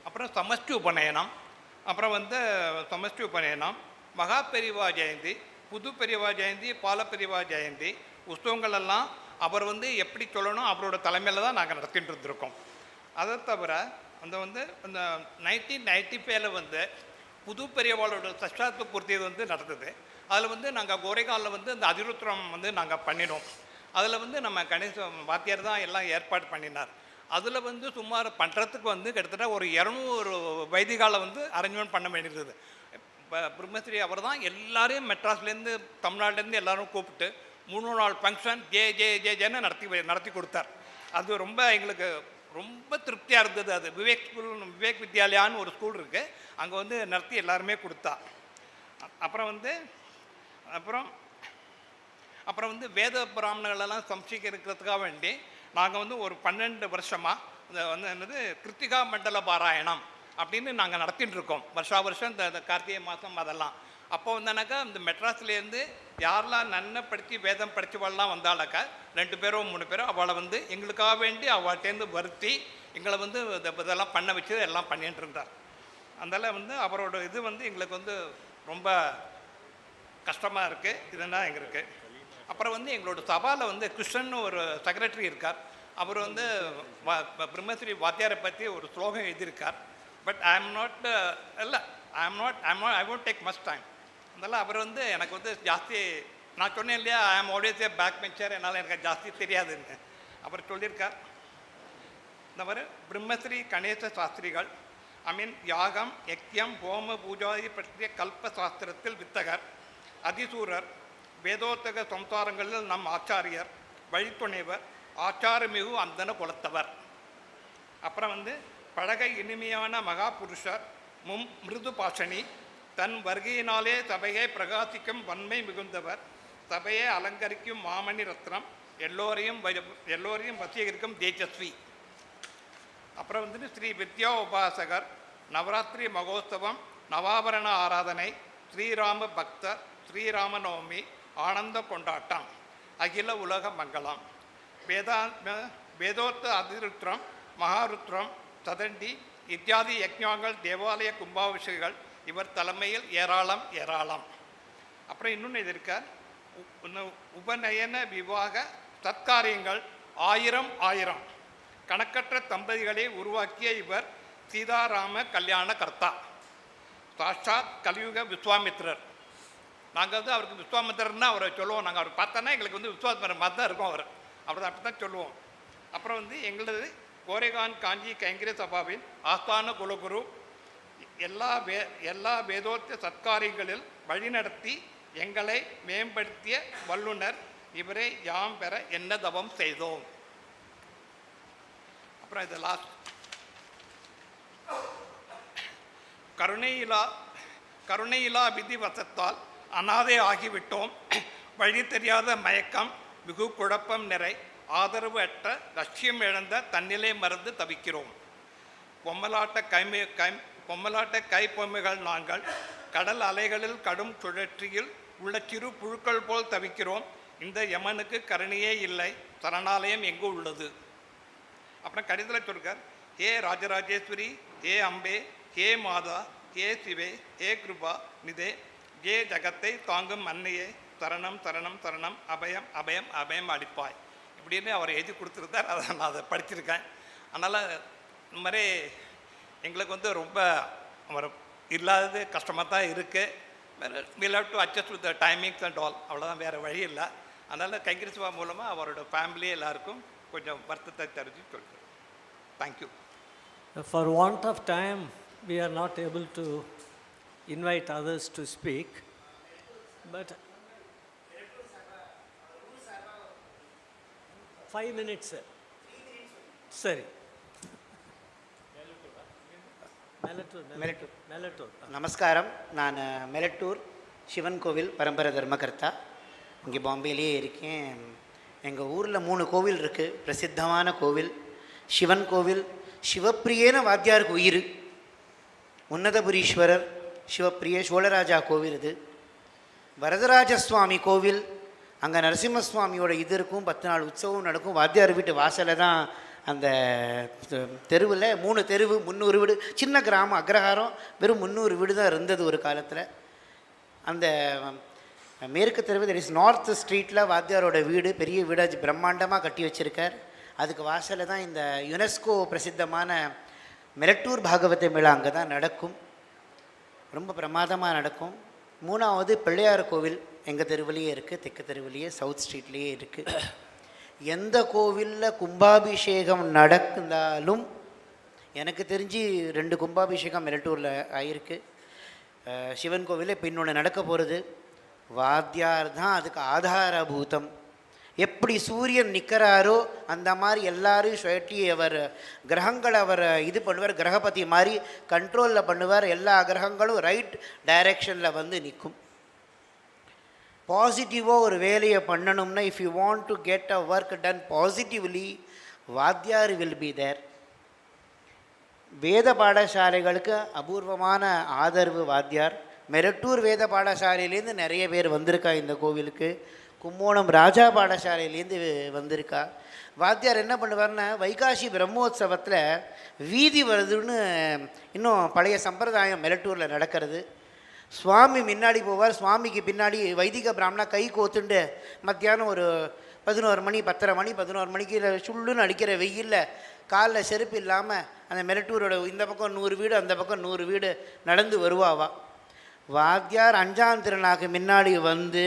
அப்புறம் சமஷ்டி உபநயனம், அப்புறம் வந்து சமஷ்டி உபநயனம், மகா பெரிவா ஜெயந்தி, புது பெரியவா ஜெயந்தி, பால பெரியவா ஜெயந்தி உற்சவங்கள் எல்லாம் அவர் வந்து எப்படி சொல்லணும் அவரோட தலைமையில் தான் நாங்கள் நடத்திட்டு இருந்திருக்கோம். அதை தவிர அந்த 1995 வந்து புது பெரியவாளோட சஷ்டாத்த பூர்த்தி வந்து நடந்தது. அதில் வந்து நாங்கள் கோரைகாலில் வந்து அந்த அதிருத்திரம் வந்து நாங்கள் பண்ணினோம். அதில் வந்து நம்ம கணேச வாத்தியார் தான் எல்லாம் ஏற்பாடு பண்ணினார். அதில் வந்து சுமார் பண்ணுறதுக்கு வந்து கிட்டத்தட்ட ஒரு 200 வைதிகாலை வந்து அரேஞ்ச்மெண்ட் பண்ண வேண்டியிருந்தது. இப்போ பிரம்மஸ்ரீ அவர் தான் எல்லாரையும் மெட்ராஸ்லேருந்து தமிழ்நாட்டிலேருந்து எல்லோரும் கூப்பிட்டு 3 நாள் ஃபங்க்ஷன் ஜேன்னு நடத்தி கொடுத்தார். அது ரொம்ப எங்களுக்கு ரொம்ப திருப்தியாக இருந்தது. அது விவேக் வித்யாலயான்னு ஒரு ஸ்கூல் இருக்குது, அங்கே வந்து நடத்தி எல்லாருமே கொடுத்தா. அப்புறம் வந்து வேத பிராமணர்களெல்லாம் சம்சிக்கிறதுக்காக வேண்டி நாங்கள் வந்து ஒரு 12 வருஷமாக வந்து என்னது கிருத்திகா மண்டல பாராயணம் அப்படின்னு நாங்கள் நடத்திட்டு இருக்கோம். வருஷம் இந்த கார்த்திகை மாதம் அதெல்லாம். அப்போ வந்தானாக்கா இந்த மெட்ராஸ்லேருந்து யாரெல்லாம் நன்னை படித்து வேதம் படித்தவெல்லாம் வந்தாலாக்கா 2 பேரோ 3 பேரோ அவளை வந்து எங்களுக்காக வேண்டி அவள்கிட்டேருந்து வருத்தி எங்களை வந்து இதெல்லாம் பண்ண வச்சு எல்லாம் பண்ணிட்டு இருந்தார். அதனால் வந்து அவரோட இது வந்து எங்களுக்கு வந்து ரொம்ப கஷ்டமாக இருக்குது. இதுதான் எங்களுக்கு. அப்புறம் வந்து எங்களோட சபாவில் வந்து கிருஷ்ணன் ஒரு செக்ரட்டரி இருக்கார். அவர் வந்து பிரம்மஸ்ரீ வாத்தியாரை பற்றி ஒரு ஸ்லோகம் எழுதியிருக்கார். But I won't take much time. அதனால் அவர் வந்து எனக்கு வந்து ஜாஸ்தி நான் சொன்னேன் இல்லையா, ஐ am always A back bencher, என்னால் எனக்கு ஜாஸ்தி தெரியாதுன்னு அவர் சொல்லியிருக்கார். இந்த பிரம்மஸ்ரீ கணேச சாஸ்திரிகள் யாகம் யக்ஞம் ஹோம பூஜாதி பற்றிய கல்ப சாஸ்திரத்தில் வித்தகர், அதிசூரர், வேதோத்தக சம்சாரங்களில் நம் ஆச்சாரியர், வழித்துணைவர், ஆச்சாரமிகு அந்தன குலத்தவர். அப்புறம் பழகை இனிமையான மகாபுருஷர், மிருது பாஷணி, தன் வருகையினாலே சபையை பிரகாசிக்கும் வன்மை மிகுந்தவர், சபையை அலங்கரிக்கும் மாமணி ரத்னம், எல்லோரையும் வசீகரிக்கும் தேஜஸ்வி. அப்புறம் ஸ்ரீ வித்யா உபாசகர், நவராத்திரி மகோத்சவம், நவாபரண ஆராதனை, ஸ்ரீராம பக்தர், ஸ்ரீராமநவமி, ஆனந்த கொண்டாட்டம், அகில உலக மங்களம், வேதோத்த அதிருத்ரம், மகாருத்ரம், சதண்டி இத்தியாதி யக்ஞங்கள், தேவாலய கும்பாபிஷேகங்கள் இவர் தலைமையில் ஏராளம் ஏராளம். அப்புறம் இன்னொன்று இது இருக்கார், உபநயன விவாக சத்காரியங்கள் 1000 கணக்கற்ற தம்பதிகளை உருவாக்கிய இவர் சீதாராம கல்யாண கர்த்தா, சாட்சாத் கலியுக விஸ்வாமித்திரர். நாங்கள் அவருக்கு விஸ்வாமித்திரர்னா அவரை சொல்லுவோம். நாங்கள் அவர் பார்த்தோன்னா எங்களுக்கு விஸ்வாமித்திரர் மாதிரி தான் இருக்கும். அவர் அப்படி தான் சொல்லுவோம். அப்புறம் எங்களது கோரேகான் காஞ்சி கைங்கரிய சபாவின் ஆஸ்தான குலகுரு, எல்லா வேதோத்த சத்காரியங்களில் வழிநடத்தி எங்களை மேம்படுத்திய வல்லுனர் இவரை யாம் பெற என்ன தவம் செய்தோம். அப்புறம் இது லாஸ்ட், கருணையிலா விதிவசத்தால் அனாதை ஆகிவிட்டோம், வழி தெரியாத மயக்கம், மிகு குழப்பம் நிறை, ஆதரவு அற்ற லட்சியம் இழந்த தன்னிலை மறந்து தவிக்கிறோம். பொம்மலாட்ட கைப்பொம்மைகள் நாங்கள், கடல் அலைகளில் கடும் சுழற்சியில் உள்ள சிறு புழுக்கள் போல் தவிக்கிறோம். இந்த யமனுக்கு கருணையே இல்லை, சரணாலயம் எங்கு உள்ளது. அப்புறம் கடிதத்தில் சொல்கிறார், ஹே ராஜராஜேஸ்வரி, ஹே அம்பே, ஹே மாதா, ஹே சிவே, ஹே கிருபா நிதே, ஹே ஜகத்தை தாங்கும் அன்னையே, தரணம் தரணம் தரணம், அபயம் அபயம் அபயம் அளிப்பாய். இப்படின்னு அவர் எழுதி கொடுத்துருந்தார். அதை நான் அதை படிச்சிருக்கேன். அதனால் இந்த மாதிரி எங்களுக்கு ரொம்ப அவர் இல்லாதது கஷ்டமாக தான் இருக்குது. we'll have to adjust with the timings and all, அவ்வளோதான், வேறு வழி இல்லை. அதனால் கைங்கரிய சபா மூலமாக அவரோட ஃபேமிலி எல்லாருக்கும் கொஞ்சம் வருத்தத்தை தெரிஞ்சு சொல்கிறேன். Thank you. For want of time, we are not able to invite others to speak, but 5 minutes. சரி. மெலட்டூர். நமஸ்காரம். நான் மெலட்டூர் சிவன் கோவில் பரம்பரை தர்மகர்த்தா. இங்கே பாம்பேலேயே இருக்கேன். எங்கள் ஊரில் 3 கோவில் இருக்குது. பிரசித்தமான கோவில் சிவன் கோவில். சிவப்பிரியேன வாத்தியாருக்கு உயிர். உன்னதபுரீஸ்வரர் சிவப்பிரிய சோழராஜா கோவில் இது. வரதராஜ சுவாமி கோவில், அங்கே நரசிம்மசுவாமியோட இது இருக்கும். 10 நாள் உற்சவம் நடக்கும். வாத்தியார் வீட்டு வாசலில் தான் அந்த தெருவில் 3 தெருவு, 300 வீடு. சின்ன கிராமம், அக்ரஹாரம், வெறும் 300 வீடு தான் இருந்தது ஒரு காலத்தில். அந்த மேற்கு தெருவு, தட் இஸ் நார்த் ஸ்ட்ரீட்டில் வாத்தியாரோட வீடு, பெரிய வீடாக பிரம்மாண்டமாக கட்டி வச்சுருக்கார். அதுக்கு வாசலில் தான் இந்த யுனெஸ்கோ பிரசித்தமான மெலட்டூர் பாகவத மேளா அங்கே தான் நடக்கும். ரொம்ப பிரமாதமாக நடக்கும். 3வது பிள்ளையார் கோவில் எங்கள் தெருவிலேயே இருக்குது. தெற்கு தெருவிலேயே, சவுத் ஸ்ட்ரீட்லேயே இருக்குது. எந்த கோவிலில் கும்பாபிஷேகம் நடந்தாலும் எனக்கு தெரிஞ்சு 2 கும்பாபிஷேகம் மெலட்டூரில் ஆகிருக்கு. சிவன் கோவிலில் இப்போ இன்னொன்று நடக்க போகிறது. வாத்தியார் தான் அதுக்கு ஆதாரபூதம். எப்படி சூரியன் நிற்கிறாரோ அந்த மாதிரி எல்லாரும் சுழட்டி அவர் கிரகங்களை அவர் இது பண்ணுவார். கிரகபதி மாதிரி கண்ட்ரோலில் பண்ணுவார். எல்லா கிரகங்களும் ரைட் டைரெக்ஷனில் வந்து நிற்கும். பாசிட்டிவாக ஒரு வேலையை பண்ணணும்னா, if you want to get a work done positively, வாத்தியார் வில் பி தேர். வேத பாடசாலைகளுக்கு அபூர்வமான ஆதரவு வாத்தியார். மெலட்டூர் வேத பாடசாலையிலேருந்து நிறைய பேர் வந்திருக்கா இந்த கோவிலுக்கு. கும்போணம் ராஜா பாடசாலையிலேருந்து வந்திருக்கா. வாத்தியார் என்ன பண்ணுவார்னா, வைகாசி பிரம்மோத்சவத்தில் வீதி வருதுன்னு இன்னும் பழைய சம்பிரதாயம் மெலட்டூரில் நடக்கிறது. சுவாமி முன்னாடி போவார். சுவாமிக்கு பின்னாடி வைதிக பிராமணா கை கோத்துண்டு மத்தியானம் ஒரு 11 மணி 10:30 மணி 11 மணிக்கு சுள்ளுன்னு அடிக்கிற வெயிலில் காலில் செருப்பு இல்லாமல் அந்த மெலட்டூரோட இந்த பக்கம் 100 வீடு, அந்த பக்கம் 100 வீடு நடந்து வருவாவா. வாத்தியார் 5ஆம் திருநாளுக்கு முன்னாடி வந்து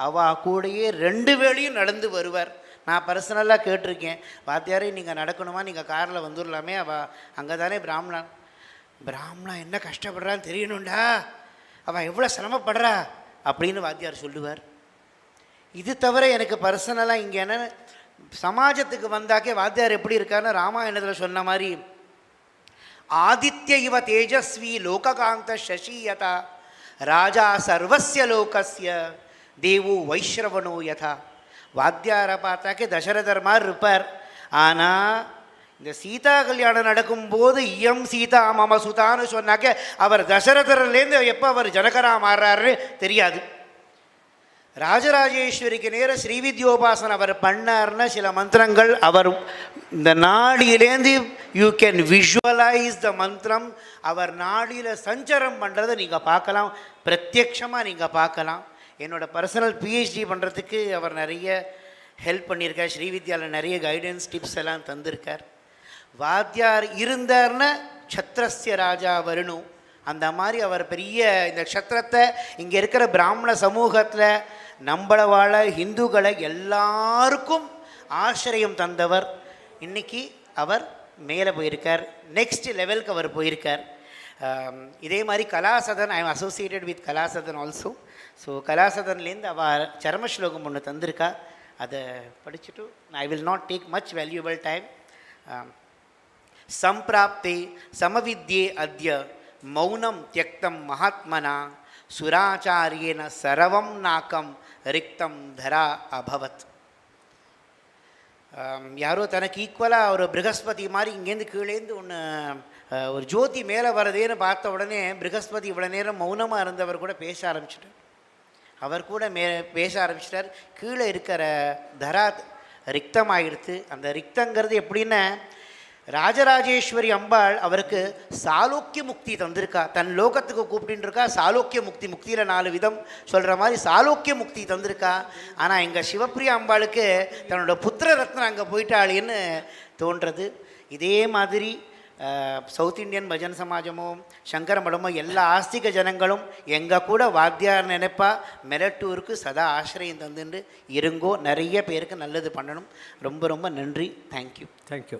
அவா கூடயே 2 வேளையும் நடந்து வருவார். நான் பர்சனலாக கேட்டிருக்கேன், வாத்தியாரே நீங்கள் நடக்கணுமா, நீங்கள் காரில் வந்துடலாமே, அவள் அங்கே தானே பிராமணா என்ன கஷ்டப்படுறான்னு தெரியணும்டா, அவள் எவ்வளோ சிரமப்படுறா அப்படின்னு வாத்தியார் சொல்லுவார். இது தவிர எனக்கு பர்சனலாக இங்கே என்ன சமாஜத்துக்கு வந்தாக்கே வாத்தியார் எப்படி இருக்காருன்னு ராமாயணத்தில் சொன்ன மாதிரி, ஆதித்ய இவ தேஜஸ்வி லோககாந்த சசியதா ராஜா சர்வஸ்ய லோகஸ்ய தேவோ வைஷ்ரவனோ யதா. வாத்தியாரை பார்த்தாக்கே தசரதர் மாதிரி இருப்பார். ஆனால் இந்த சீதா கல்யாணம் நடக்கும்போது இயம் சீதா மம சுதான்னு சொன்னாக்க அவர் தசரதர்லேருந்து எப்போ அவர் ஜனகரா மாறுறாருன்னு தெரியாது. ராஜராஜேஸ்வரிக்கு நேர ஸ்ரீவித்யோபாசனம் அவர் பண்ணார்னா சில மந்திரங்கள் அவர் இந்த நாடியிலேருந்து யூ கேன் விஷுவலைஸ் த மந்திரம், அவர் நாடியில் சஞ்சரம் பண்ணுறதை நீங்கள் பார்க்கலாம், பிரத்யக்ஷமாக நீங்கள் பார்க்கலாம். என்னோடய பர்சனல் பிஹெச்டி பண்ணுறதுக்கு அவர் நிறைய ஹெல்ப் பண்ணியிருக்கார். ஸ்ரீவித்யாவில் நிறைய கைடன்ஸ் டிப்ஸ் எல்லாம் தந்திருக்கார். வாத்தியார் இருந்தார்னா சத்ரஸ்ய ராஜா வரணும். அந்த மாதிரி அவர் பெரிய இந்த க்ஷத்திரத்தை இங்கே இருக்கிற பிராமண சமூகத்தில் நம்மளை வாழ இந்துக்களை எல்லாருக்கும் ஆசிரியம் தந்தவர். இன்றைக்கி அவர் மேலே போயிருக்கார், நெக்ஸ்ட் லெவலுக்கு அவர் போயிருக்கார். இதே மாதிரி Kalasadan, I am associated with Kalasadan also. So கலாசதன்லேருந்து அவள் சர்ம ஸ்லோகம் ஒன்று தந்திருக்கா, அதை படிச்சுட்டு I will not take much valuable time. சம்பிராப்தே சமவித்யே அத்ய மௌனம் தியக்தம் மகாத்மனா சுராச்சாரியேன சரவம் நாக்கம் ரிக்தம் தரா அபவத். யாரோ தனக்கு ஈக்குவலாக ஒரு ப்ரகஸ்பதி மாதிரி இங்கேருந்து கீழேருந்து ஒன்று ஒரு ஜோதி மேலே வரதேன்னு பார்த்த உடனே ப்ரகஸ்பதி இவ்வளோ நேரம் மௌனமாக இருந்தவர் கூட பேச ஆரம்பிச்சிட்டார். அவர் கூட பேச ஆரம்பிச்சிட்டார். கீழே இருக்கிற தரா ரிக்தமாகிடுத்து. அந்த ரிக்தங்கிறது எப்படின்னா, ராஜராஜேஸ்வரி அம்பாள் அவருக்கு சாலோக்கிய முக்தி தந்திருக்கா, தன் லோகத்துக்கு கூப்பிட்டு இருக்கா. சாலோக்கிய முக்தி, முக்தியில் 4 விதம் சொல்கிற மாதிரி சாலோக்கிய முக்தி தந்திருக்கா. ஆனால் எங்கள் சிவப்பிரியா அம்பாளுக்கு தன்னோட புத்திர ரத்னம் அங்கே போயிட்டாளேன்னு தோன்றது. இதே மாதிரி சவுத் இண்டியன் பஜன் சமாஜமோ சங்கர மடமோ எல்லா ஆஸ்திக ஜனங்களும் எங்கள் கூட வாத்தியார் நினைப்பா மெரட்டூருக்கு சதா ஆசிரியம் தந்துட்டு இருங்கோ. நிறைய பேருக்கு நல்லது பண்ணணும். ரொம்ப ரொம்ப நன்றி. தேங்க்யூ. தேங்க்யூ.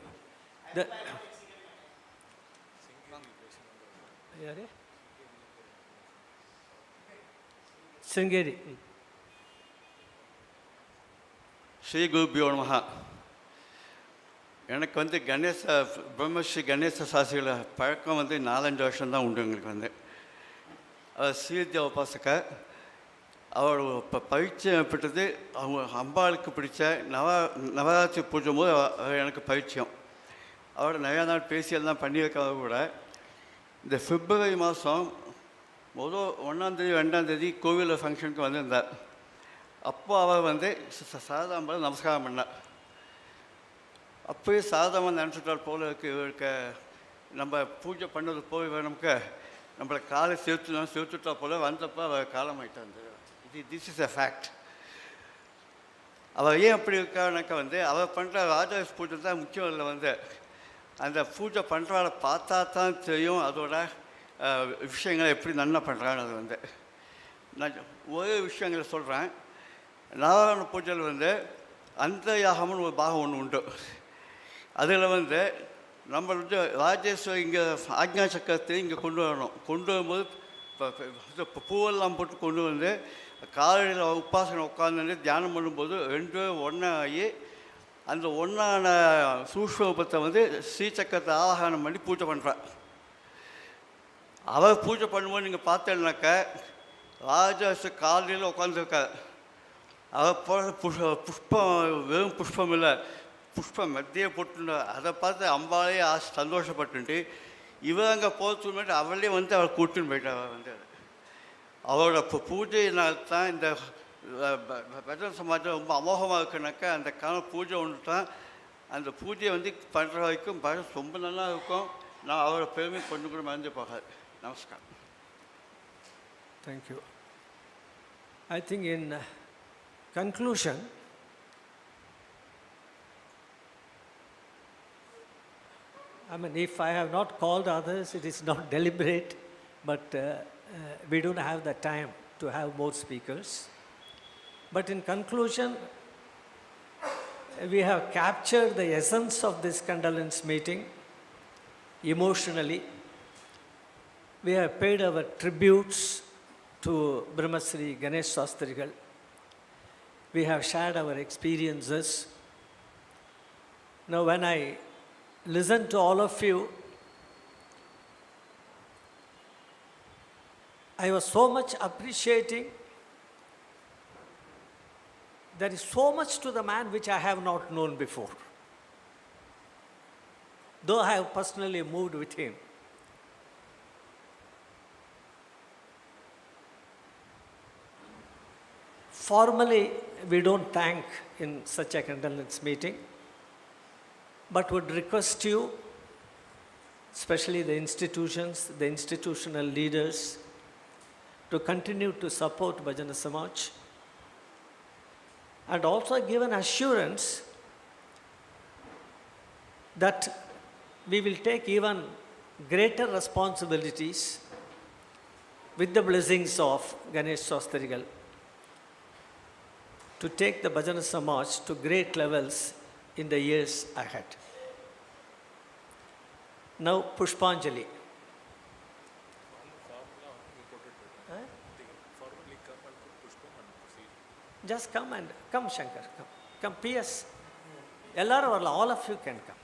சிங்கேரி. ஸ்ரீ குருபியோ நமஹ. எனக்கு கணேச பிரம்மஸ்ரீ கணேச சாஸ்திரிகள பழக்கம் 4-5 வருஷம்தான் உண்டு. எங்களுக்கு அவர் ஸ்ரீவித்யா உபாசக. அவர் இப்போ பரிச்சயப்பட்டது அவங்க அம்பாளுக்கு பிடிச்ச நவராத்திரி பூஜை போது எனக்கு பரிச்சயம். அவரோட நிறையா நாள் பேசியெல்லாம் பண்ணியிருக்காக கூட இந்த பிப்ரவரி மாதம் 1ஆம் தேதி 2ஆம் தேதி கோவிலில் ஃபங்க்ஷனுக்கு வந்திருந்தார். அப்போ அவர் சாரதாம்பாள் நமஸ்காரம் பண்ணார். அப்போயே சாரதாம்மா நினச்சிட்டால் போல இருக்க நம்ம பூஜை பண்ணது போய் நமக்கு நம்மளை காலை சேர்த்துட்டா போல வந்தப்போ அவர் காலமாயிட்டார். This is a fact. அவர் ஏன் அப்படி இருக்காருனாக்கா அவர் பண்ணுற ராஜா பூஜை தான் முக்கியம். இல்லை அந்த பூஜை பண்ணுறவளை பார்த்தா தான் தெரியும் அதோட விஷயங்களை எப்படி நல்லா பண்ணுறாங்க. அது நான் ஒரே விஷயங்களை சொல்கிறேன். நாராயண பூஜையில் அந்த யாகம்னு ஒரு பாகம் ஒன்று உண்டு. அதில் நம்ம ராஜேஸ்வரி இங்கே ஆக்ஞா சக்கரத்தை இங்கே கொண்டு வரணும். கொண்டு வரும்போது இப்போ பூவெல்லாம் போட்டு கொண்டு காலையில் உபாசனை உட்காந்து தியானம் பண்ணும்போது 2 ஒன்றாகி அந்த ஒன்றான சூஷ்மத்தை ஸ்ரீசக்கரத்தை ஆவாகனம் பண்ணி பூஜை பண்ணுறார். அவர் பூஜை பண்ணும்போது நீங்கள் பார்த்தேன்னாக்க ராஜாசு காலையில் உட்காந்துருக்கார். அவர் போகிற புஷ்பம் வெறும் புஷ்பம் இல்லை, புஷ்பம் மத்தியே போட்டு அதை பார்த்து அம்பாலே சந்தோஷப்பட்டு இவர் அங்கே போகிறதுக்கு அவளே அவர் கூட்டுன்னு போயிட்டார். அவரோட பூஜையினால் தான் இந்த பஜன் சமாஜம் ரொம்ப அமோகமாக இருக்குனாக்கா அந்த பூஜை ஒன்று தான். அந்த பூஜையை பண்ணுற வரைக்கும் பஜன் ரொம்ப நல்லா இருக்கும். நான் அவரோட பெருமை கொண்டு கூட மறந்து போகாது. நமஸ்காரம். Thank you. I think in conclusion, I mean, if I have not called others, it is not deliberate, but we don't have the time to have more speakers. But in conclusion, we have captured the essence of this condolence meeting emotionally. We have paid our tributes to Brahmasri Ganesa Sastrigal. We have shared our experiences. Now, when I listen to all of you, I was so much appreciating. There is so much to the man which I have not known before, though I have personally moved with him. Formally, we don't thank in such a condolence meeting, but would request you, especially the institutions, the institutional leaders, to continue to support Bhajana Samaj and also give an assurance that we will take even greater responsibilities with the blessings of Ganesh Sastrigal to take the Bhajana Samaj to great levels in the years ahead. Now, Pushpanjali. Just come, Shankar, come. PS. All of you can come.